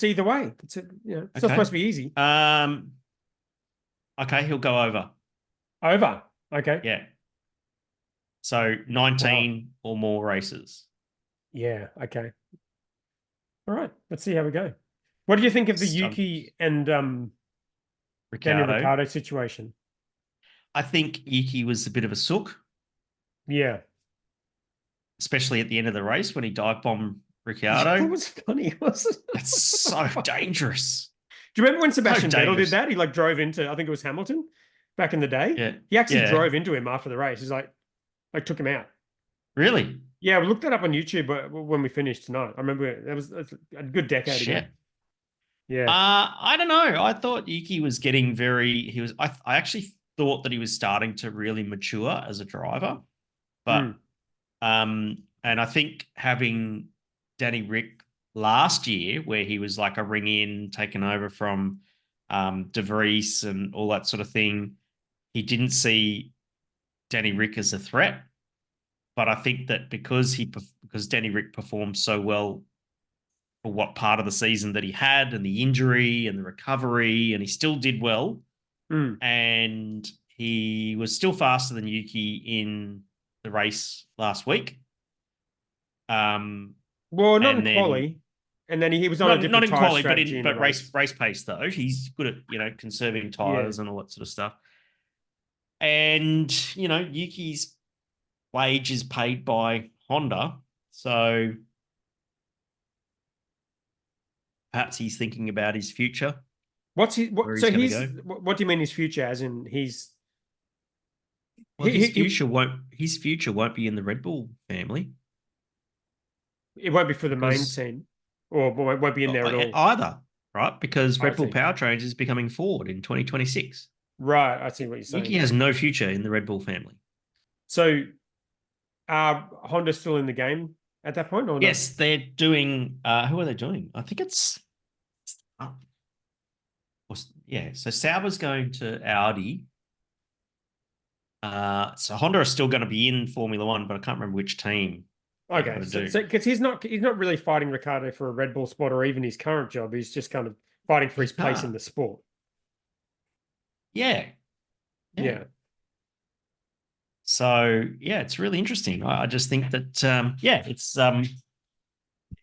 either way. It's not supposed to be easy.
Okay, he'll go over.
Over. Okay.
Yeah. So 19 or more races.
Yeah. Okay. All right. Let's see how we go. What do you think of the Yuki and Daniel Ricciardo situation?
I think Yuki was a bit of a sook.
Yeah.
Especially at the end of the race when he dive bombed Ricciardo.
It was funny, wasn't it?
That's so dangerous.
Do you remember when Sebastian Vettel did
dangerous.
that? He like drove into, I think it was Hamilton back in the day.
Yeah.
He actually
Yeah.
drove into him after the race. He's like took him out.
Really?
Yeah, we looked that up on YouTube when we finished tonight. I remember that's a good decade ago.
Shit.
Yeah.
I don't know. I thought Yuki was getting I actually thought that he was starting to really mature as a driver. But and I think having Danny Rick last year, where he was like a ring in, taken over from De Vries and all that sort of thing, he didn't see Danny Rick as a threat. But I think that because Danny Rick performed so well for what part of the season that he had, and the injury and the recovery, and he still did well, and he was still faster than Yuki in the race last week.
Well, not in quali, and then he was on a different tire
quali,
strategy
but race pace though. He's good at conserving tires and all that sort of stuff. And Yuki's wage is paid by Honda, so perhaps he's thinking about his future.
What do you mean his future? As in
his future won't be in the Red Bull family.
It won't be for the main team, or it won't be in there at all
either, right? Because Red Bull Powertrains is becoming Ford in 2026.
Right, I see what you're saying.
Yuki has no future in the Red Bull family.
So, Honda's still in the game at that point, or not?
Yes, they're doing. Who are they doing? I think it's. So Sauber's going to Audi. So Honda are still going to be in Formula One, but I can't remember which team.
Okay, so because he's not really fighting Ricciardo for a Red Bull spot or even his current job. He's just kind of fighting for his place in the sport.
Yeah. So it's really interesting. I just think that it's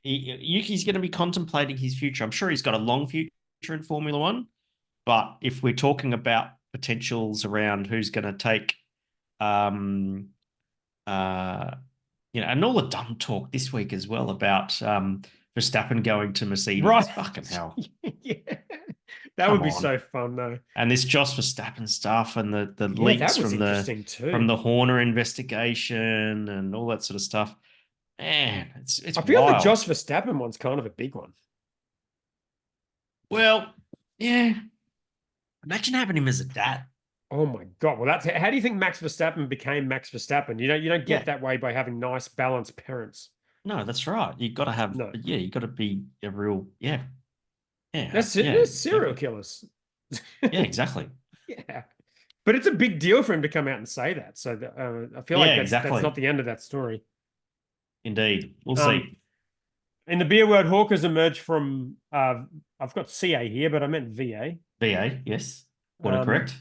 Yuki's going to be contemplating his future. I'm sure he's got a long future in Formula One, but if we're talking about potentials around who's going to take, and all the dumb talk this week as well about Verstappen going to Mercedes.
Right.
Fucking hell.
Yeah. That would be so fun though.
And this Jos Verstappen stuff and the leaks from the Horner investigation and all that sort of stuff. Man, it's
I feel
wild.
the Jos Verstappen one's kind of a big one.
Well, yeah. Imagine having him as a dad.
Oh my God. Well, how do you think Max Verstappen became Max Verstappen? You don't get that way by having nice, balanced parents.
No, that's right. You've got to have, you've got to be a real,
They're serial killers.
Yeah, exactly.
Yeah. But it's a big deal for him to come out and say that. So I feel like that's not the end of that story.
Indeed. We'll see.
In the beer world, Hawkers emerged from, I've got CA here, but I meant VA.
VA, yes. Correct.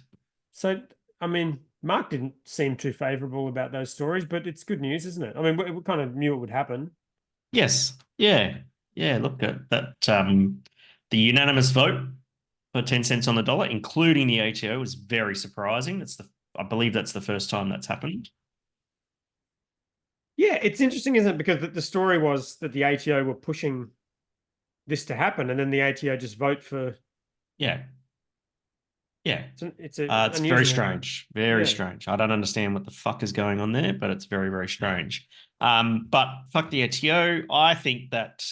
So, I mean, Mark didn't seem too favorable about those stories, but it's good news, isn't it? I mean, we kind of knew it would happen.
Yes. Yeah. Yeah. Look at that. The unanimous vote for 10 cents on the dollar, including the ATO, was very surprising. I believe that's the first time that's happened.
Yeah, it's interesting, isn't it? Because the story was that the ATO were pushing this to happen, and then the ATO just vote for.
Yeah. Yeah.
It's
very strange. Very strange. I don't understand what the fuck is going on there, but it's very, very strange. But fuck the ATO. I think that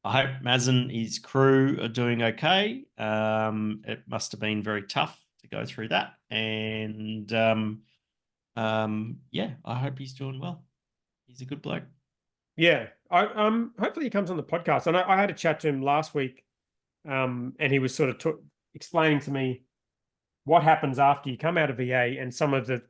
I hope Mazen and his crew are doing okay. It must have been very tough to go through that. And I hope he's doing well. He's a good bloke. Yeah.
Hopefully he comes on the podcast. I had a chat to him last week. And he was sort of explaining to me what happens after you come out of VA and some of the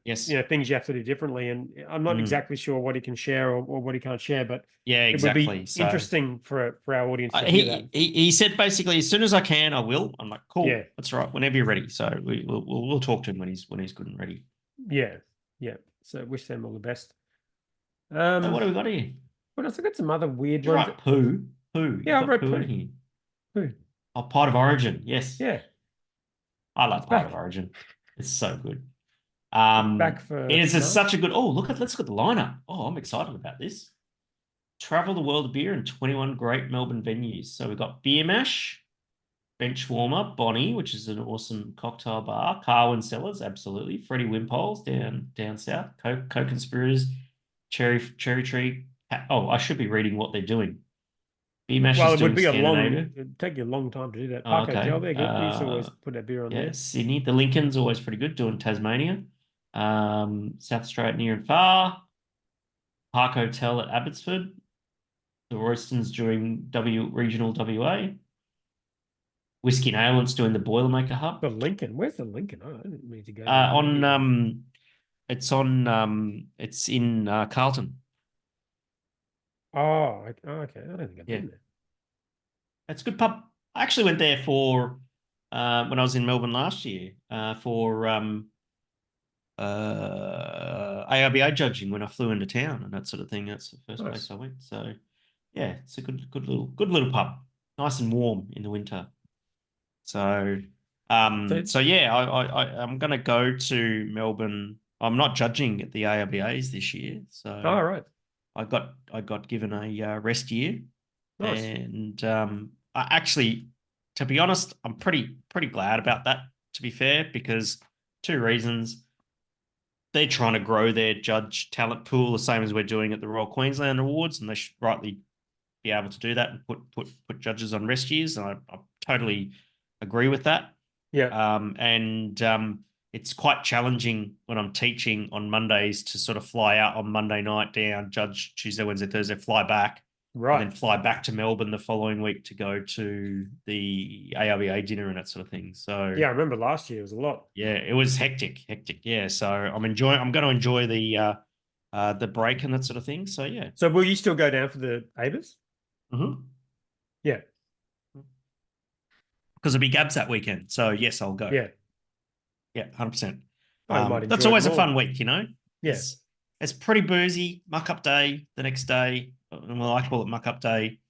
things you have to do differently. And I'm not exactly sure what he can share or what he can't share, but it would be interesting for our audience to hear that.
He said basically, as soon as I can, I will. I'm like, cool, that's right. Whenever you're ready. So we'll talk to him when he's good and ready.
Yeah, yeah. So wish them all the best.
So what do we got here?
What else? I got some other weird
ones.
Right,
poo.
Yeah, I wrote poo.
In here.
Poo.
Oh, Pride of Origin. Yes.
Yeah.
I love Pride of Origin. It's so good.
Back for
it's such a good. Oh, let's look at the lineup. Oh, I'm excited about this. travel the world of beer in 21 great Melbourne venues. So we've got Beer Mash, Bench Warmer, Bonnie, which is an awesome cocktail bar, Carwin Cellars, absolutely, Freddie Wimpole's down south, Co-Conspirators, Cherry Tree. Oh, I should be reading what they're doing. Beer Mash
Well,
is
it would
doing
be a
Scandinavia.
it'd take you a long time to do that.
Oh,
Park
okay.
Hotel, they're good. We used to always put that beer on
Yeah,
there.
Sydney. The Lincoln's always pretty good, doing Tasmania. South Australia near and far. Park Hotel at Abbotsford. The Royston's doing Regional WA. Whiskey and Ale's doing the Boilermaker Hub.
The Lincoln, where's the Lincoln? Oh, I didn't mean to go.
It's in Carlton.
Oh, okay. I don't think I've
Yeah.
been there.
It's a good pub. I actually went there for when I was in Melbourne last year for ARBA judging when I flew into town and that sort of thing. That's the first place I went. So yeah, it's a good little pub. Nice and warm in the winter. So yeah, I'm gonna go to Melbourne. I'm not judging at the ARBAs this year. So
all right.
I got given a rest year.
Nice.
And I actually, to be honest, I'm pretty glad about that, to be fair, because two reasons. They're trying to grow their judge talent pool the same as we're doing at the Royal Queensland Awards, and they should rightly be able to do that and put judges on rest years. And I totally agree with that.
Yeah.
It's quite challenging when I'm teaching on Mondays to sort of fly out on Monday night, down, judge Tuesday, Wednesday, Thursday, fly back,
Right.
and then fly back to Melbourne the following week to go to the ARBA dinner and that sort of thing. So
yeah, I remember last year it was a lot.
yeah, it was hectic. Yeah, so I'm going to enjoy the break and that sort of thing. So yeah.
So will you still go down for the ABAs?
Mm-hmm.
Yeah.
Because it'll be Gabs that weekend. So yes, I'll go.
Yeah.
Yeah, 100%.
Oh, you might
that's
enjoy it
always a
more.
fun week, you know?
Yeah.
It's pretty boozy. Muck up day the next day. Well, I call it muck up day.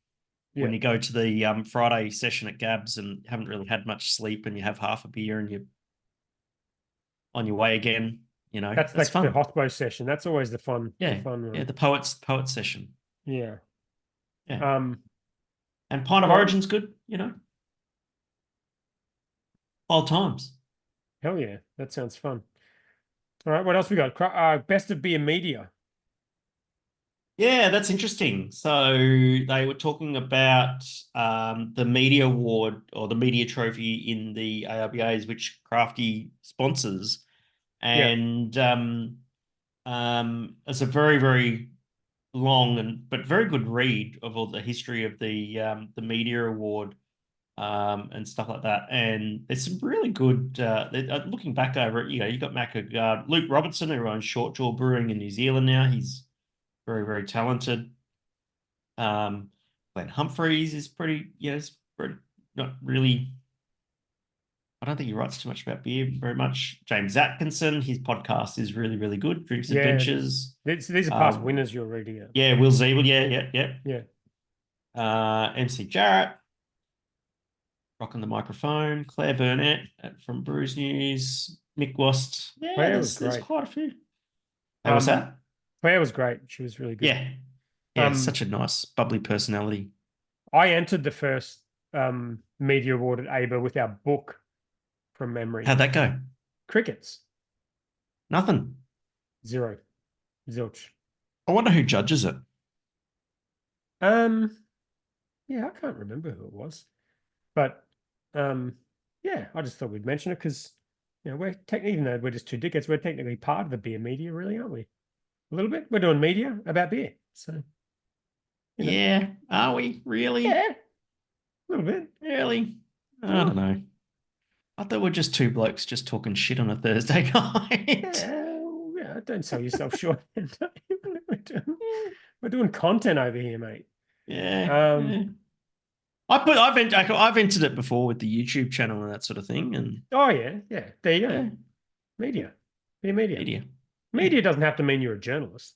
Yeah.
When you go to the Friday session at Gabs and haven't really had much sleep and you have half a beer and you're on your way again, you know,
That's like
fun.
the hospo session. That's always the fun.
Yeah.
The fun one.
Yeah. The poets session.
Yeah.
Yeah. And Pint of Origin's good, you know. Old times.
Hell yeah. That sounds fun. All right. What else we got? Best of Beer Media.
Yeah, that's interesting. So they were talking about the media award or the media trophy in the ARBAs, which Crafty sponsors. And it's a very, very long but very good read of all the history of the media award and stuff like that. And there's some really good looking back over it, you know, you got Luke Robertson, who owns Short Jaw Brewing in New Zealand now. He's very, very talented. Glenn Humphreys is pretty, you know, it's pretty, not really. I don't think he writes too much about beer very much. James Atkinson, his podcast is really, really good. Drinks Adventures.
These are past winners you're reading out.
Yeah, Will Zeeble. Yeah. MC Jarrett, rocking the microphone. Claire Burnett from Brews News. Mick Wast. Yeah, there's quite a few. How was that?
Claire was great. She was really good.
Yeah, such a nice, bubbly personality.
I entered the first media award at ABA with our book from memory.
How'd that go?
Crickets.
Nothing.
0. Zilch.
I wonder who judges it.
Yeah, I can't remember who it was. But yeah, I just thought we'd mention it because, you know, we're even though we're just two dickheads, we're technically part of the beer media, really, aren't we? A little bit. We're doing media about beer. So you know.
Yeah, are we really?
Yeah, a little bit.
Really? I don't know. I thought we're just two blokes just talking shit on a Thursday night.
Yeah, don't sell yourself short. We're doing content over here, mate.
Yeah. I've entered it before with the YouTube channel and that sort of thing. And
oh yeah. There you go.
Yeah.
Media. Be a media.
Media.
Media doesn't have to mean you're a journalist.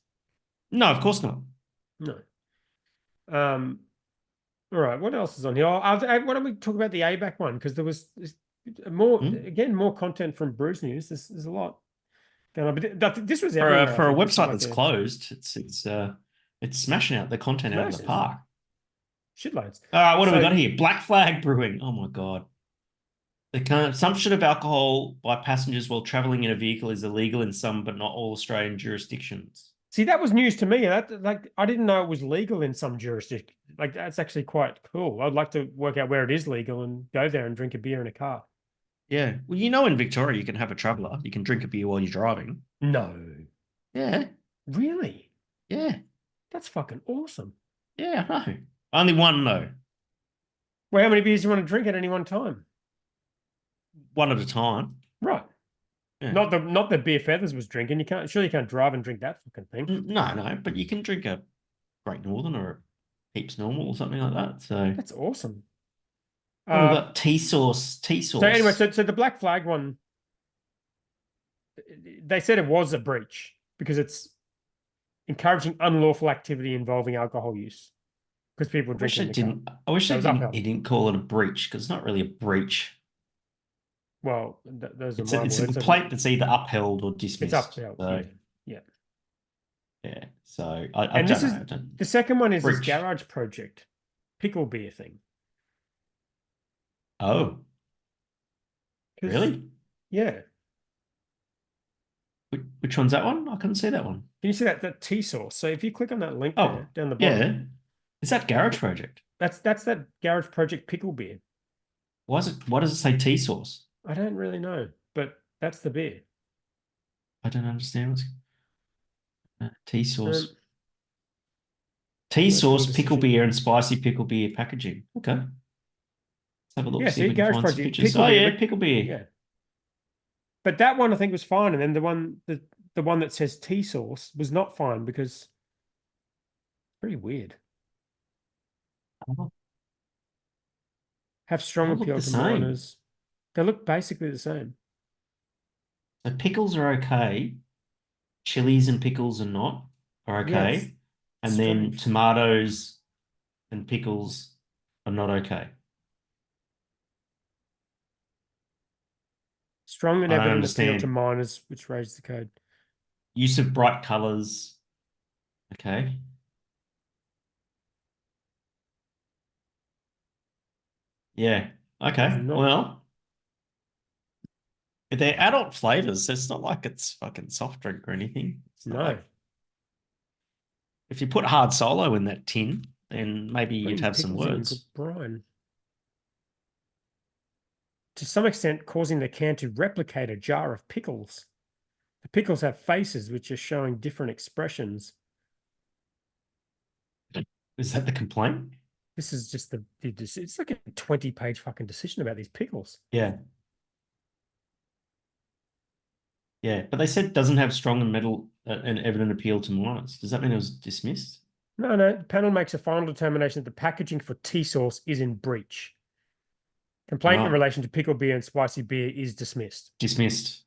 No, of course not.
No. All right. What else is on here? Why don't we talk about the ABAC one? Because there was more content from Brews News. There's a lot going on. But this was
for a website that's closed. It's It's smashing out the content out of the
Smashes.
park.
Shitloads.
All right, what have we
So-
got here? Black Flag Brewing. Oh my God. The consumption of alcohol by passengers while traveling in a vehicle is illegal in some, but not all Australian jurisdictions.
See, that was news to me. That like I didn't know it was legal in some jurisdiction. Like that's actually quite cool. I'd like to work out where it is legal and go there and drink a beer in a car.
Yeah. Well, you know, in Victoria, you can have a traveller. You can drink a beer while you're driving.
No,
Yeah.
really?
Yeah.
That's fucking awesome.
Yeah, I know. Only one, though.
Well, how many beers do you want to drink at any one time?
One at a time.
Right.
Yeah.
Not the beer Fethers was drinking. You can't drive and drink that fucking thing.
No, but you can drink a Great Northern or a Heaps Normal or something like that. So
That's awesome.
we've got tea sauce.
So anyway, so the Black Flag one, they said it was a breach because it's encouraging unlawful activity involving alcohol use because people drink in the car.
I wish
That was upheld.
he didn't call it a breach because it's not really a breach.
Well, those are
It's
my
a
words.
complaint that's either upheld or dismissed.
It's upheld.
So,
Yeah.
yeah. So I
And
don't
this
know.
is the second one is this
Breach.
garage project, pickle beer thing.
Oh,
'Cause-
really?
Yeah.
Which one's that one? I couldn't see that one.
Can you see that tea sauce? So if you click on that link
Oh,
there down the bottom,
yeah. Is that Garage Project?
that's that garage project pickle beer.
Why does it say tea sauce?
I don't really know, but that's the beer.
I don't understand what's tea sauce.
Um,
Tea
Let's
sauce,
full
pickle
decision.
beer, and spicy pickle beer packaging. Okay. Let's have a look.
Yeah,
see
see,
if we can
Garage
find some
Project,
pictures.
pickle
Oh
beer,
yeah,
but-
pickle beer.
Yeah. But that one I think was fine, and then the one that says tea sauce was not fine because it's pretty weird.
Oh,
Have strong
They look
appeal
the
to
same.
minors. They look basically the same.
so pickles are okay. Chilies and pickles are not. Are
Yeah,
okay.
it's
and then
strange.
tomatoes and pickles are not okay.
Strong and
I don't
evident appeal to
understand.
minors, which raised the code.
Use of bright colors. Okay. Yeah. Okay.
Does not-
Well, they're adult flavors. So it's not like it's fucking soft drink or anything. It's not
No.
like- if you put hard solo in that tin, then maybe you'd
Putting
have some
pickles in
words.
good brine. To some extent, causing the can to replicate a jar of pickles. The pickles have faces which are showing different expressions.
Is that the complaint?
This is just it's like a 20-page fucking decision about these pickles.
Yeah. Yeah, but they said doesn't have strong and metal and evident appeal to minors. Does that mean it was dismissed?
No, the panel makes a final determination that the packaging for tea sauce is in breach. Complaint in
Right.
relation to pickle beer and spicy beer is dismissed.
Dismissed.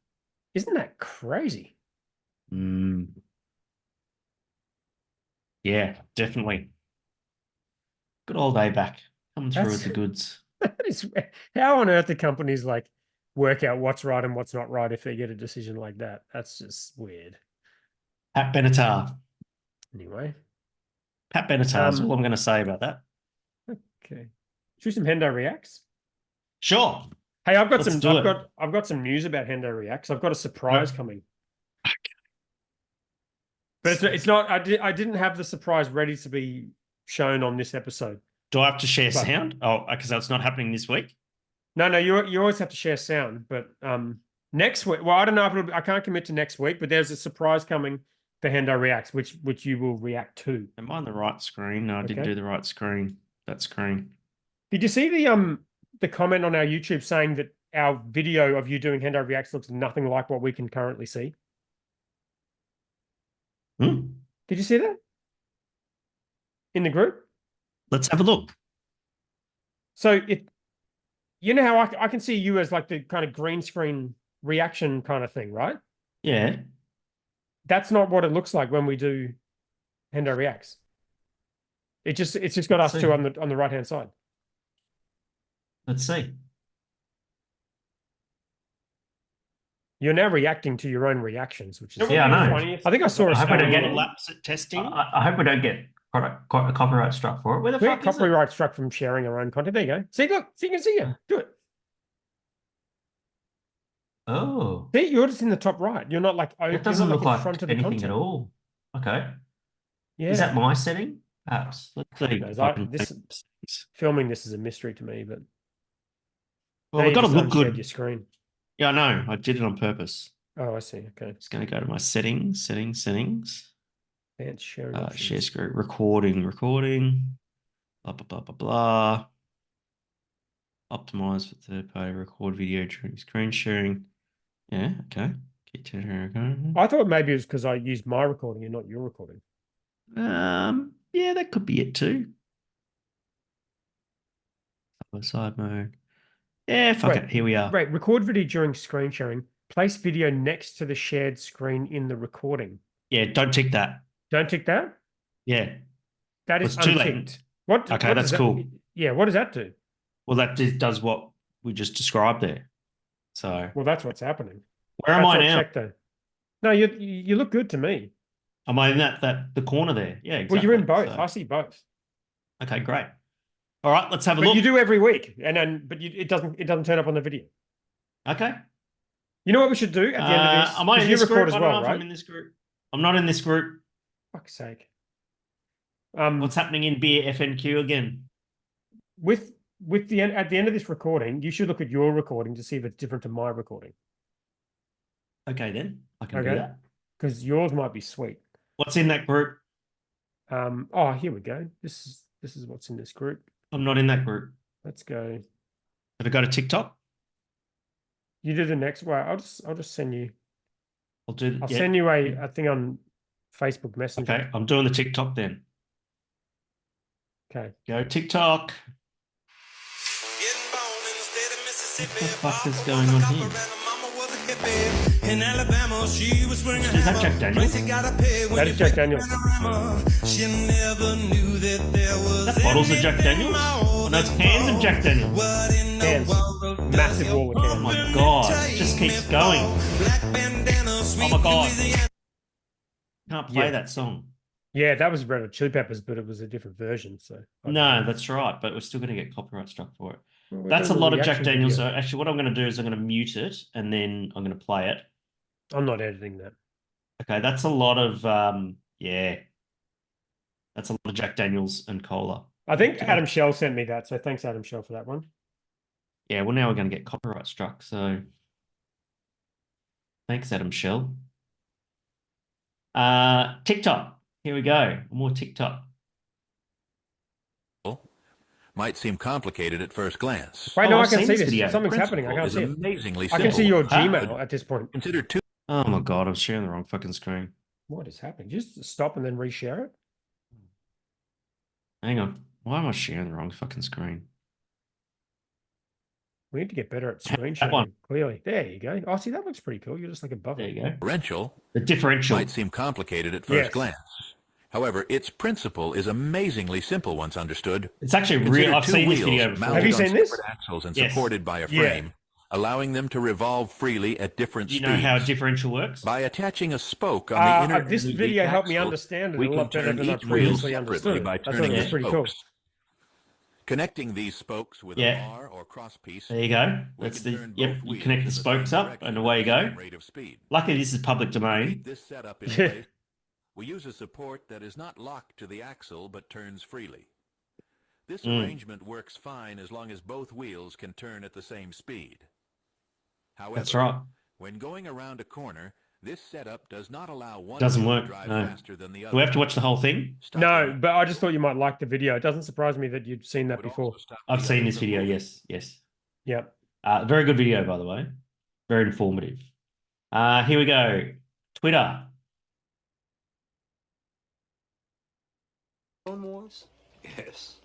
Isn't that crazy?
Mm. Yeah, definitely. Good old day back. Coming through with the goods.
That is, how on earth do companies like work out what's right and what's not right if they get a decision like that? That's just weird.
Pat Benatar.
Anyway,
Pat Benatar is all I'm going to say about that.
okay. Should we do some Hendo Reacts?
Sure.
Hey, I've got
Let's
some.
do it.
I've got some news about Hendo Reacts. I've got a surprise coming. But it's not. I didn't have the surprise ready to be shown on this episode.
Do I have to share
But-
sound? Oh, because that's not happening this week.
No, you always have to share sound. But next week, well, I don't know if I can't commit to next week. But there's a surprise coming for Hendo Reacts, which you will react to.
Am I on the right screen? No, I didn't
Okay.
do the right screen. That screen.
Did you see the comment on our YouTube saying that our video of you doing Hendo Reacts looks nothing like what we can currently see?
Hmm?
Did you see that in the group?
Let's have a look.
So you know how I can see you as like the kind of green screen reaction kind of thing, right?
Yeah.
That's not what it looks like when we do Hendo Reacts. It's just got us
Let's
two
see.
on the right hand side.
Let's see.
You're now reacting to your own reactions, which is
Yeah, I know.
I think I saw a
I hope I don't
story.
get lapse at testing.
I hope we don't get copyright struck for it. Where the
We
fuck
get
is it?
copyright struck from sharing our own content. There you go. See, look, so you can see it. Do it.
Oh,
See, you're just in the top right. You're not like
it doesn't look
in
like
front of the
anything
content.
at all. Okay.
Yeah.
Is that my setting? Perhaps. Let's see.
knows?
if I can
This-
change settings.
Filming this is a mystery to me, but
Well,
now
we've
you
got to
just
look
unshared
good.
your screen.
Yeah, I know. I did it on purpose.
Oh, I see. Okay.
Just going to go to my settings.
Advanced sharing
Share
options.
screen, recording. Blah, blah, blah, blah, blah. Optimize for third party record video during screen sharing. Yeah, okay.
I thought maybe it was because I used my recording and not your recording.
Yeah, that could be it too. Side mode. Yeah, fuck it. Here we are.
Right. Record video during screen sharing. Place video next to the shared screen in the recording.
Yeah, don't tick that.
Don't tick that.
Yeah.
That is
It's too late.
unticked. What?
Okay,
what
that's
does that-
cool.
Yeah. What does that do?
Well, that does what we just described there. So
Well, that's what's happening.
where am
That's
I
not
now?
checked, though. No, you look good to me.
Am I in the corner there? Yeah, exactly.
Well, you're in both.
So-
I see both.
okay, great. All right, let's have a
But
look.
you do every week, and then it doesn't turn up on the video.
Okay.
You know what we should do at the end of this?
Am I
'Cause
in
you
this
record
group?
as
I don't
well,
know if I'm
right?
in this group. I'm not in this group.
Fuck's sake.
What's happening in Beer FNQ again?
With the end at the end of this recording, you should look at your recording to see if it's different to my recording,
Okay, then I can do
Okay.
that.
because yours might be sweet.
What's in that group?
Oh, here we go. This is what's in this group.
I'm not in that group.
Let's go.
Have I go to TikTok?
You do the next way. I'll just send you.
I'll do.
I'll
yeah.
send you a thing on Facebook Messenger.
Okay, I'm doing the TikTok then.
Okay.
Go TikTok. What the fuck is going on here?
In Alabama, she was wearing a
Is that Jack Daniels?
That is Jack Daniels.
She never knew that there was
That bottles of Jack Daniels? Oh, no, it's cans of Jack Daniels.
Cans. Massive wall of
Oh
cans.
my god, it just keeps going. Oh my god. Can't play
Yeah.
that song.
Yeah, that was Red Hot Chili Peppers, but it was a different version. So I don't
No,
know.
that's right, but we're still going to get copyright struck for it.
Well, we're
That's a
doing
lot of Jack
reaction
Daniels.
video.
So actually, what I'm going to do is I'm going to mute it and then I'm going to play it.
I'm not editing that.
Okay, that's a lot of yeah. That's a lot of Jack Daniels and cola.
I think Adam Shell sent me that, so thanks, Adam Shell, for that one.
Yeah, well now we're going to get copyright struck. So thanks, Adam Shell. TikTok. Here we go. More TikTok.
Might seem complicated at first glance.
Right
Oh,
now, I
I've
can
seen
see
this
this.
video.
Something's happening. I
Principle
can't
is
see it.
amazingly
I
simple.
can see your
but
Gmail at this point.
Consider two
Oh my god, I was sharing the wrong fucking screen.
What is happening? Just stop and then reshare it.
Hang on. Why am I sharing the wrong fucking screen?
We need to get better at screen
That one.
sharing. Clearly, there you go. Oh, see, that looks pretty cool. You're just like above
There
it.
you go.
differential
The differential.
might seem complicated at first
Yes.
glance. However, its principle is amazingly simple once understood.
It's actually
Consider
real. I've
two
seen this
wheels
video before.
mounted
Have you
on
seen this?
separate axles and
Yes.
supported by a
Yeah.
frame, allowing them to revolve freely at different
Do you
speeds.
know how a differential works?
By attaching a spoke on the inner
This
end of
video
each
helped me
axle,
understand it
we
a
can
lot better
turn
than I
each wheel
previously
separately
understood.
by
I thought
turning
it
the
was pretty cool.
spokes. Connecting these spokes with
Yeah.
a bar or crosspiece,
There you go.
we
That's
can
the
turn
yep.
both
You
wheels
connect
in
the
same
spokes up,
direction
and
at
away you
the same
go.
rate of speed.
Luckily, this is public
To
domain.
keep this setup in
Yeah.
place, we use a support that is not locked to the axle but turns freely. This arrangement works fine as long as both wheels can turn at the same speed. However,
That's right.
when going around a corner, this setup does not allow one
Doesn't
wheel
work,
to drive
no.
faster than the
Do
other.
we have to watch the whole thing?
No, but I just thought you might like the video. It doesn't surprise me that you'd seen that before.
I've seen this video. Yes, yes.
Yep.
Very good video, by the way. Very informative. Here we go. Twitter.
Yes.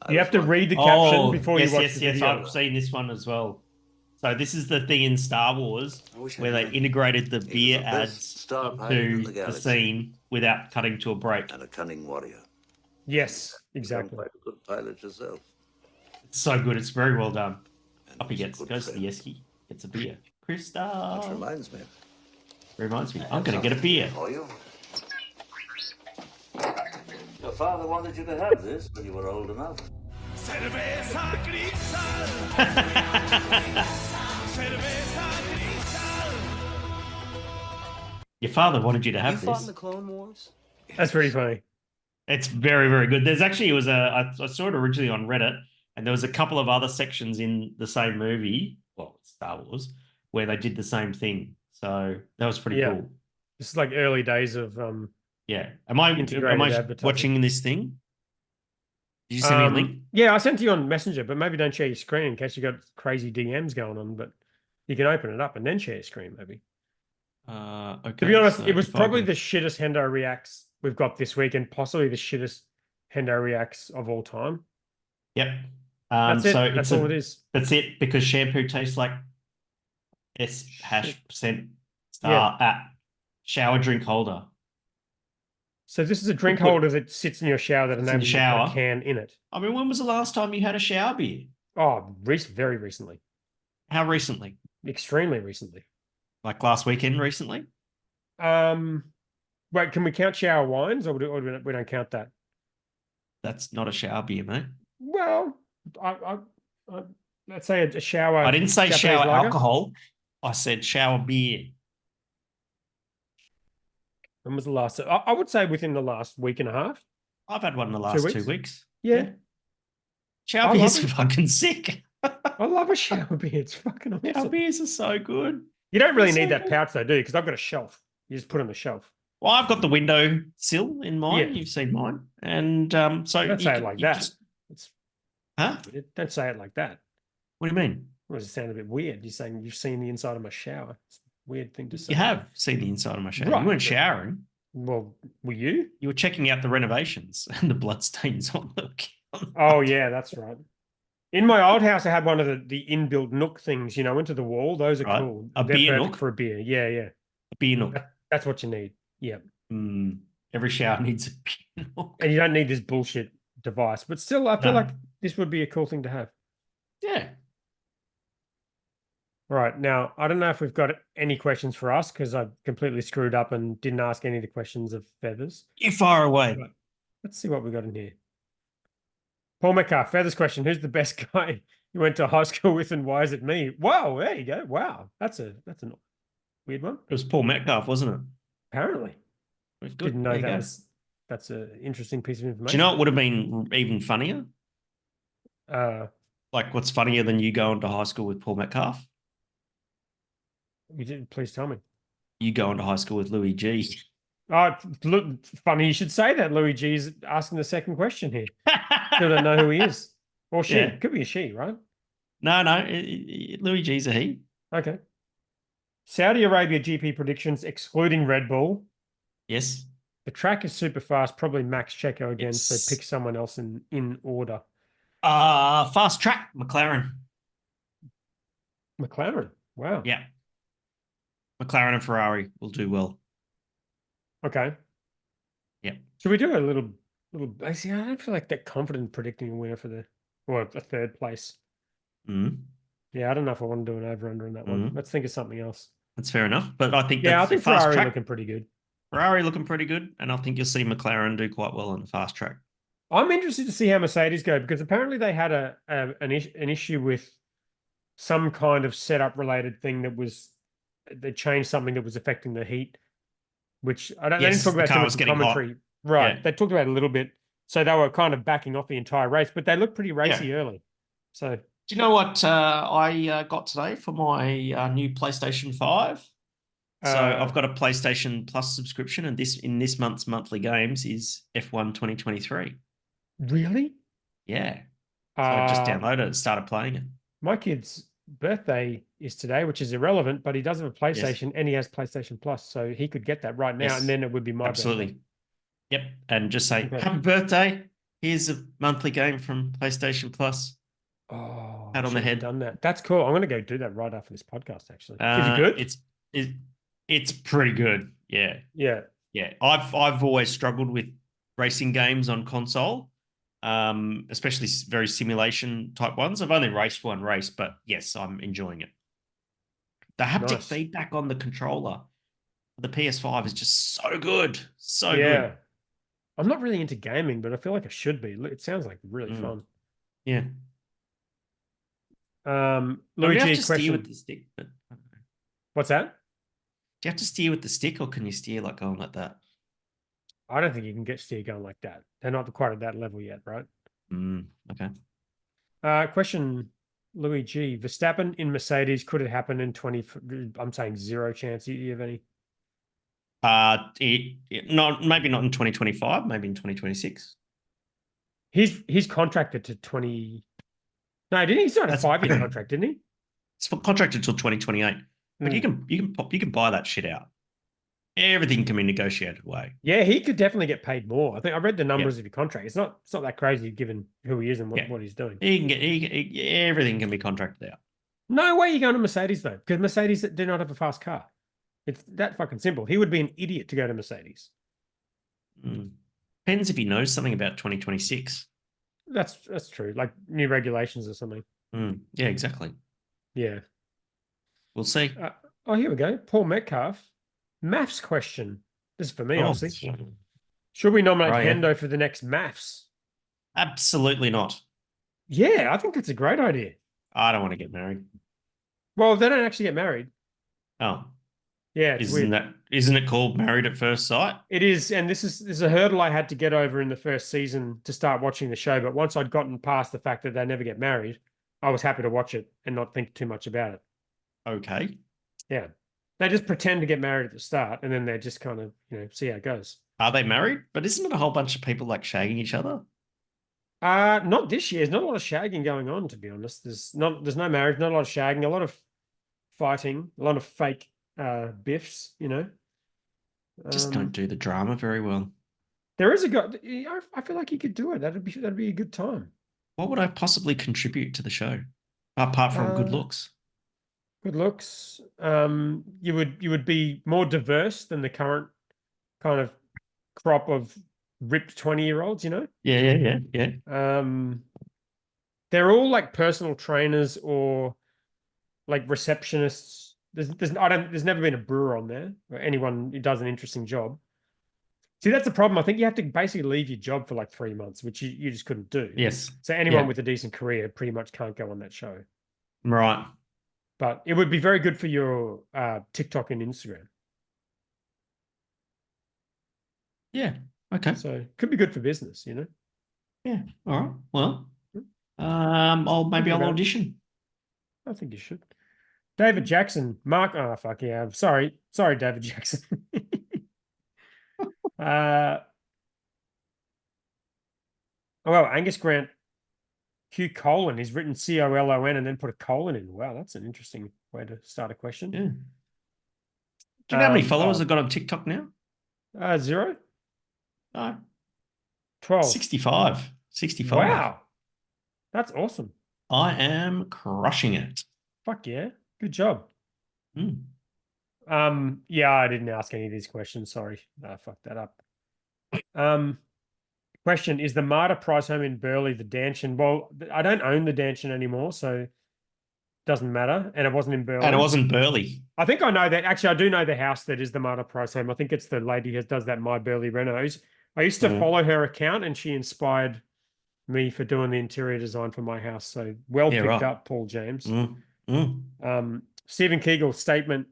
You have to read the caption before
yes,
you watch
yes,
the
yes.
video.
I've seen this one as well. So this is the thing in Star Wars
I wish I
where they
knew.
integrated the
He was
beer
the best
ads
star pilot
to
in the
the
galaxy.
scene without cutting to a break.
And a cunning warrior.
Yes,
You've
exactly.
done quite a good pilot yourself.
It's so good. It's very well done.
And
Up he
he's a
gets.
good
Goes to the
friend.
Yeski. It's a beer.
That
Crystal.
reminds me.
Reminds me.
I
I'm
have
going to get a
something
beer.
for you. Your father wanted you to have this when you were old enough.
Cerveza cristal. Cerveza cristal.
Your father wanted you to
You
have
fought
this.
in the Clone Wars?
That's pretty funny.
It's very, very good. There's actually, I saw it originally on Reddit, and there was a couple of other sections in the same movie, well, Star Wars, where they did the same thing. So that was pretty
Yeah.
cool.
This is like early days of
Yeah. Am I
integrated advertising.
watching this thing? Did you send me a link?
Yeah, I sent you on Messenger, but maybe don't share your screen in case you got crazy DMs going on. But you can open it up and then share your screen, maybe.
Okay.
To be honest,
so
it was
if I
probably
go-
the shittest Hendo Reacts we've got this week, and possibly the shittest Hendo Reacts of all time.
Yep.
That's it.
So
That's all it is.
That's it, because shampoo tastes like S-%
Yeah.
star at shower drink holder.
So this is a drink
Look,
holder that sits in your shower that
Sits in the
enables you to put
shower.
a can in it.
I mean, when was the last time you had a shower beer?
Oh, very recently.
How recently?
Extremely recently.
Like last weekend recently?
Wait, can we count shower wines or we don't count that?
That's not a shower beer, mate.
Well, I let's say a shower.
I didn't say
Japanese
shower
lager.
alcohol. I said shower beer.
When was the last? I would say within the last week and a half.
I've had one in the last 2
weeks?
weeks.
Yeah.
Shower
I
beers
love
are
it.
fucking sick.
I love a shower beer. It's fucking awesome.
Shower beers are so good.
You don't really
They're
need
so
that
good.
pouch though, do you? Because I've got a shelf. You just put it on the shelf.
Well, I've got the window sill in mine.
Yeah.
You've seen mine. And so
Don't
you
say it
can-
like
you
that.
just-
It's
Huh?
don't say it like that.
What do you mean?
Well, it sound a bit weird. You're saying you've seen the inside of my shower. It's a weird thing to say.
You have seen the inside of my shower.
Right,
You weren't
but-
showering.
Well, were you?
You were checking out the renovations and the bloodstains on the.
Oh yeah, that's right. In my old house, I had one of the inbuilt nook things, into the wall. Those are
Right.
cool.
A
They're
beer
perfect
nook?
for a beer. Yeah, yeah.
A beer nook.
That's what you need. Yeah.
Every shower needs a beer nook.
And you don't need this bullshit device. But still, I feel
No.
like this would be a cool thing to have.
Yeah.
Right. Now, I don't know if we've got any questions for us because I completely screwed up and didn't ask any of the questions of Feathers.
You far away.
Right. Let's see what we got in here. Paul Metcalf, Feathers question. Who's the best guy you went to high school with and why is it me? Wow, there you go. Wow. That's a weird one.
It was Paul Metcalf, wasn't it?
Apparently.
It was good.
Didn't know
There you
that
go.
that's an interesting piece of information.
Do you know what would have been even funnier? Like, what's funnier than you going to high school with Paul Metcalf?
You did, please tell me.
You going to high school with Louis G.
Oh, look, funny you should say that. Louis G is asking the second question here. Still don't know who he is. Or she.
Yeah.
Could be a she, right?
No, Louis G's a he.
Okay. Saudi Arabia GP predictions excluding Red Bull.
Yes.
The track is super fast, probably Max Checo again,
Yes.
so pick someone else in order.
Fast track, McLaren.
McLaren. Wow.
Yeah. McLaren and Ferrari will do well.
Okay.
Yeah.
Should we do a little I see, I don't feel like that confident predicting a winner or a third place.
Mm.
Yeah, I don't know if I want to do an over-under on that one.
Mhm.
Let's think of something else.
That's fair enough. But I think
Yeah, I
that's
think
fast
Ferrari
track.
looking pretty good.
Ferrari looking pretty good, and I think you'll see McLaren do quite well on the fast track.
I'm interested to see how Mercedes go because apparently they had an issue with some kind of setup related thing they changed something that was affecting the heat, which they didn't
Yes,
talk
the
about too
car
much
was
in
getting hot.
commentary. Right.
Yeah.
They talked about it a little bit. So they were kind of backing off the entire race, but they looked pretty racy early. So
Do you know what I got today for my new PlayStation 5? So I've got a PlayStation Plus subscription, and in this month's monthly games is F1 2023.
really?
Yeah. So I just downloaded it and started playing it.
My kid's birthday is today, which is irrelevant, but he does have a PlayStation and he has PlayStation Plus, so he could get that right now,
Yes.
and then it would be my
Absolutely.
birthday.
Yep. And just say,
Okay.
happy birthday. Here's a monthly game from PlayStation Plus.
Oh,
Pat on the
should have
head.
done that. That's cool. I'm going to go do that right after this podcast. Actually, is it good?
It's pretty good. Yeah.
Yeah.
Yeah. I've always struggled with racing games on console, especially very simulation type ones. I've only raced one race, but yes, I'm enjoying it. The haptic
Nice.
feedback on the controller, the PS5 is just so good, so
Yeah.
good.
I'm not really into gaming, but I feel like I should be. It sounds like really
Mm.
fun.
Yeah, I mean, you have
Luigi,
to steer with
question.
the stick, but I don't know.
What's that?
Do you have to steer with the stick, or can you steer like going like that?
I don't think you can get steer going like that. They're not quite at that level yet, right?
Okay.
Question, Luigi. Verstappen in Mercedes, could it happen in 20? I'm saying zero chance. You have any?
Not maybe not in 2025, maybe in 2026.
He's contracted to 20. No, didn't he start a
That's
5-year contract, didn't he?
It's for contracted until 2028. But you can buy that shit out. Everything can be negotiated away.
Yeah, he could definitely get paid more. I think I read the
Yeah.
numbers of your contract. It's not that crazy given who he is and
Yeah.
what he's doing.
Everything can be contracted out.
No way you're going to Mercedes though, because Mercedes do not have a fast car. It's that fucking simple. He would be an idiot to go to Mercedes.
Depends if he knows something about 2026.
That's true. Like new regulations or something.
Yeah, exactly.
Yeah.
We'll see.
Oh, here we go. Paul Metcalf. Maths question. This is for me,
Oh,
obviously. Should we nominate
Right, yeah.
Hendo for the next maths?
absolutely not.
Yeah, I think that's a great idea.
I don't want to get married.
Well, they don't actually get married.
Oh,
Yeah, it's weird.
isn't it called Married at First Sight?
It is, and this is a hurdle I had to get over in the first season to start watching the show. But once I'd gotten past the fact that they never get married, I was happy to watch it and not think too much about it.
Okay.
Yeah. They just pretend to get married at the start and then they just kind of, see how it goes.
Are they married? But isn't it a whole bunch of people like shagging each other?
Not this year. There's not a lot of shagging going on, to be honest. There's no marriage, not a lot of shagging, a lot of fighting, a lot of fake biffs,
Just don't do the drama very well.
There is a guy. I feel like he could do it. That'd be a good time.
What would I possibly contribute to the show apart from good looks?
Good looks. You would be more diverse than the current kind of crop of ripped 20-year-olds,
Yeah.
They're all like personal trainers or like receptionists. There's never been a brewer on there or anyone who does an interesting job. See, that's the problem. I think you have to basically leave your job for like 3 months, which you just couldn't do.
Yes.
So anyone
Yeah.
with a decent career pretty much can't go on that show.
Right.
But it would be very good for your TikTok and Instagram.
Yeah. Okay.
So could be good for business,
Yeah. All right. Well, I'll
about it.
audition.
I think you should. David Jackson, Mark. Oh fuck yeah! I'm sorry, David Jackson. Well, Angus Grant, Q colon. He's written COLON and then put a colon in. Wow, that's an interesting way to start a question.
Yeah. Do you know how many followers I've got on TikTok now?
0,
No.
12,
65. 65.
Wow, that's awesome.
I am crushing it.
Fuck yeah, good job.
Mm.
Yeah, I didn't ask any of these questions. Sorry, I fucked that up. Question: is the Marta Price home in Burleigh the Danshan? Well, I don't own the Danshan anymore, so it doesn't matter. And it wasn't in Burleigh.
And it wasn't Burleigh.
I think I know that. Actually, I do know the house that is the Marta Price home. I think it's the lady who does that My Burleigh Renos. I used to follow her account, and she inspired me for doing the interior design for my house. So picked
right.
up, Paul James.
Mm.
Stephen Keagle's statement: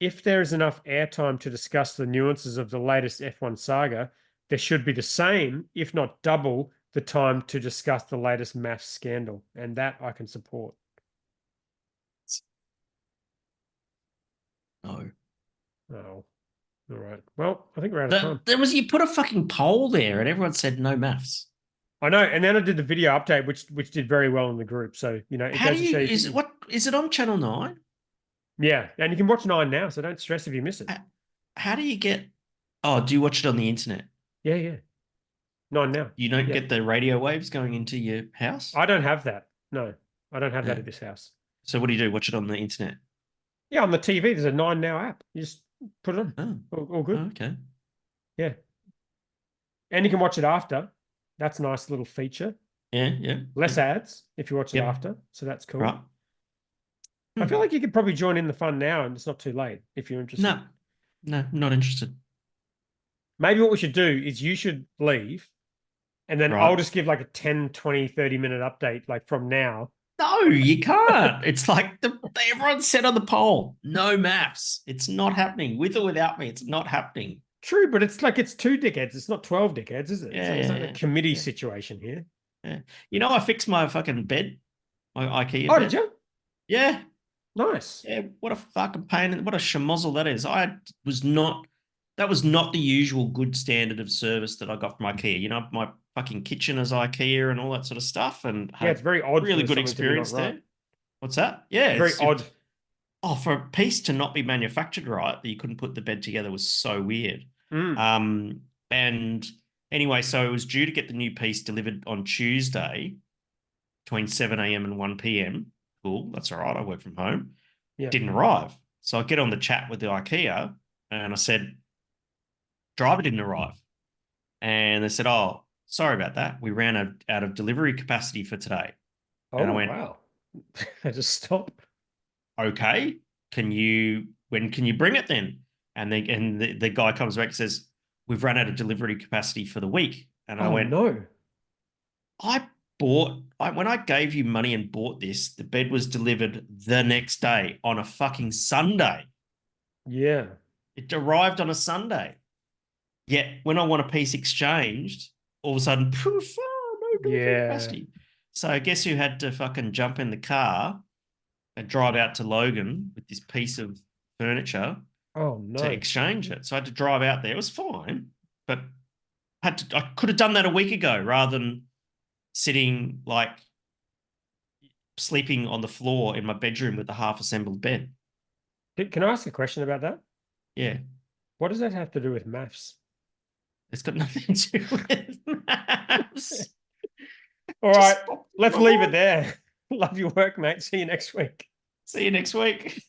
if there is enough airtime to discuss the nuances of the latest F1 saga, there should be the same, if not double, the time to discuss the latest maths scandal. And that I can support.
No.
Oh, all right. Well, I think we're out of time.
You put a fucking poll there and everyone said no maths.
I know. And then I did the video update, which did very well in the group. So,
How do you, is it on Channel 9?
Yeah. And you can watch 9 now. So don't stress if you miss it.
How do you get, do you watch it on the internet?
Yeah. 9 now.
You don't get the radio waves going into your house?
I don't have that. No, I don't have that at this house.
So what do? Watch it on the internet?
Yeah, on the TV, there's a 9 now app. You just put it on. All good.
Okay.
Yeah. And you can watch it after. That's a nice little feature.
Yeah.
Less ads if you watch it after. So that's cool.
Right.
I feel like you could probably join in the fun now, and it's not too late if you're interested.
No, not interested.
Maybe what we should do is you should leave, and then
Right.
I'll just give like a 10, 20, 30-minute update, like from now.
No, you can't. It's like everyone said on the poll, no maths. It's not happening. With or without me, it's not happening.
True, but it's like it's 2 dickheads. It's not 12 dickheads, is it? It's like
Yeah.
a committee situation here.
Yeah. You know, I fixed my fucking bed, my IKEA
Oh,
bed.
did you?
Yeah.
Nice.
Yeah. What a fucking pain. What a schmozzle that is. That was not the usual good standard of service that I got from IKEA. You know, my fucking kitchen is IKEA and all that sort of stuff. And
Yeah, it's very odd.
really
for
good
something to be not
experience
right.
there. What's that? Yeah.
Very odd.
Oh, for a piece to not be manufactured right, that you couldn't put the bed together was so weird.
Mm.
And anyway, so it was due to get the new piece delivered on Tuesday between 7 a.m. and 1 p.m. Cool, that's all right. I work from home.
Yeah.
Didn't arrive. So I get on the chat with the IKEA and I said, driver didn't arrive. And they said, oh, sorry about that. We ran out of delivery capacity for today.
Oh,
and I went,
wow. I just stop.
okay, when can you bring it then? And the guy comes back and says, we've run out of delivery capacity for the week. And I went,
no.
when I gave you money and bought this, the bed was delivered the next day on a fucking Sunday.
Yeah.
It arrived on a Sunday. Yet when I want a piece exchanged, all of a sudden, poof, no delivery capacity. So guess who had to fucking jump in the car and drive out to Logan with this piece of furniture to exchange it. So I had to drive out there. It was fine, but I could have done that a week ago rather than sitting like sleeping on the floor in my bedroom with a half assembled bed.
Can I ask a question about that?
Yeah.
What does that have to do with maths?
It's got nothing to do with maths.
All right, let's leave it there. Love your work, mate. See you next week.
See you next week.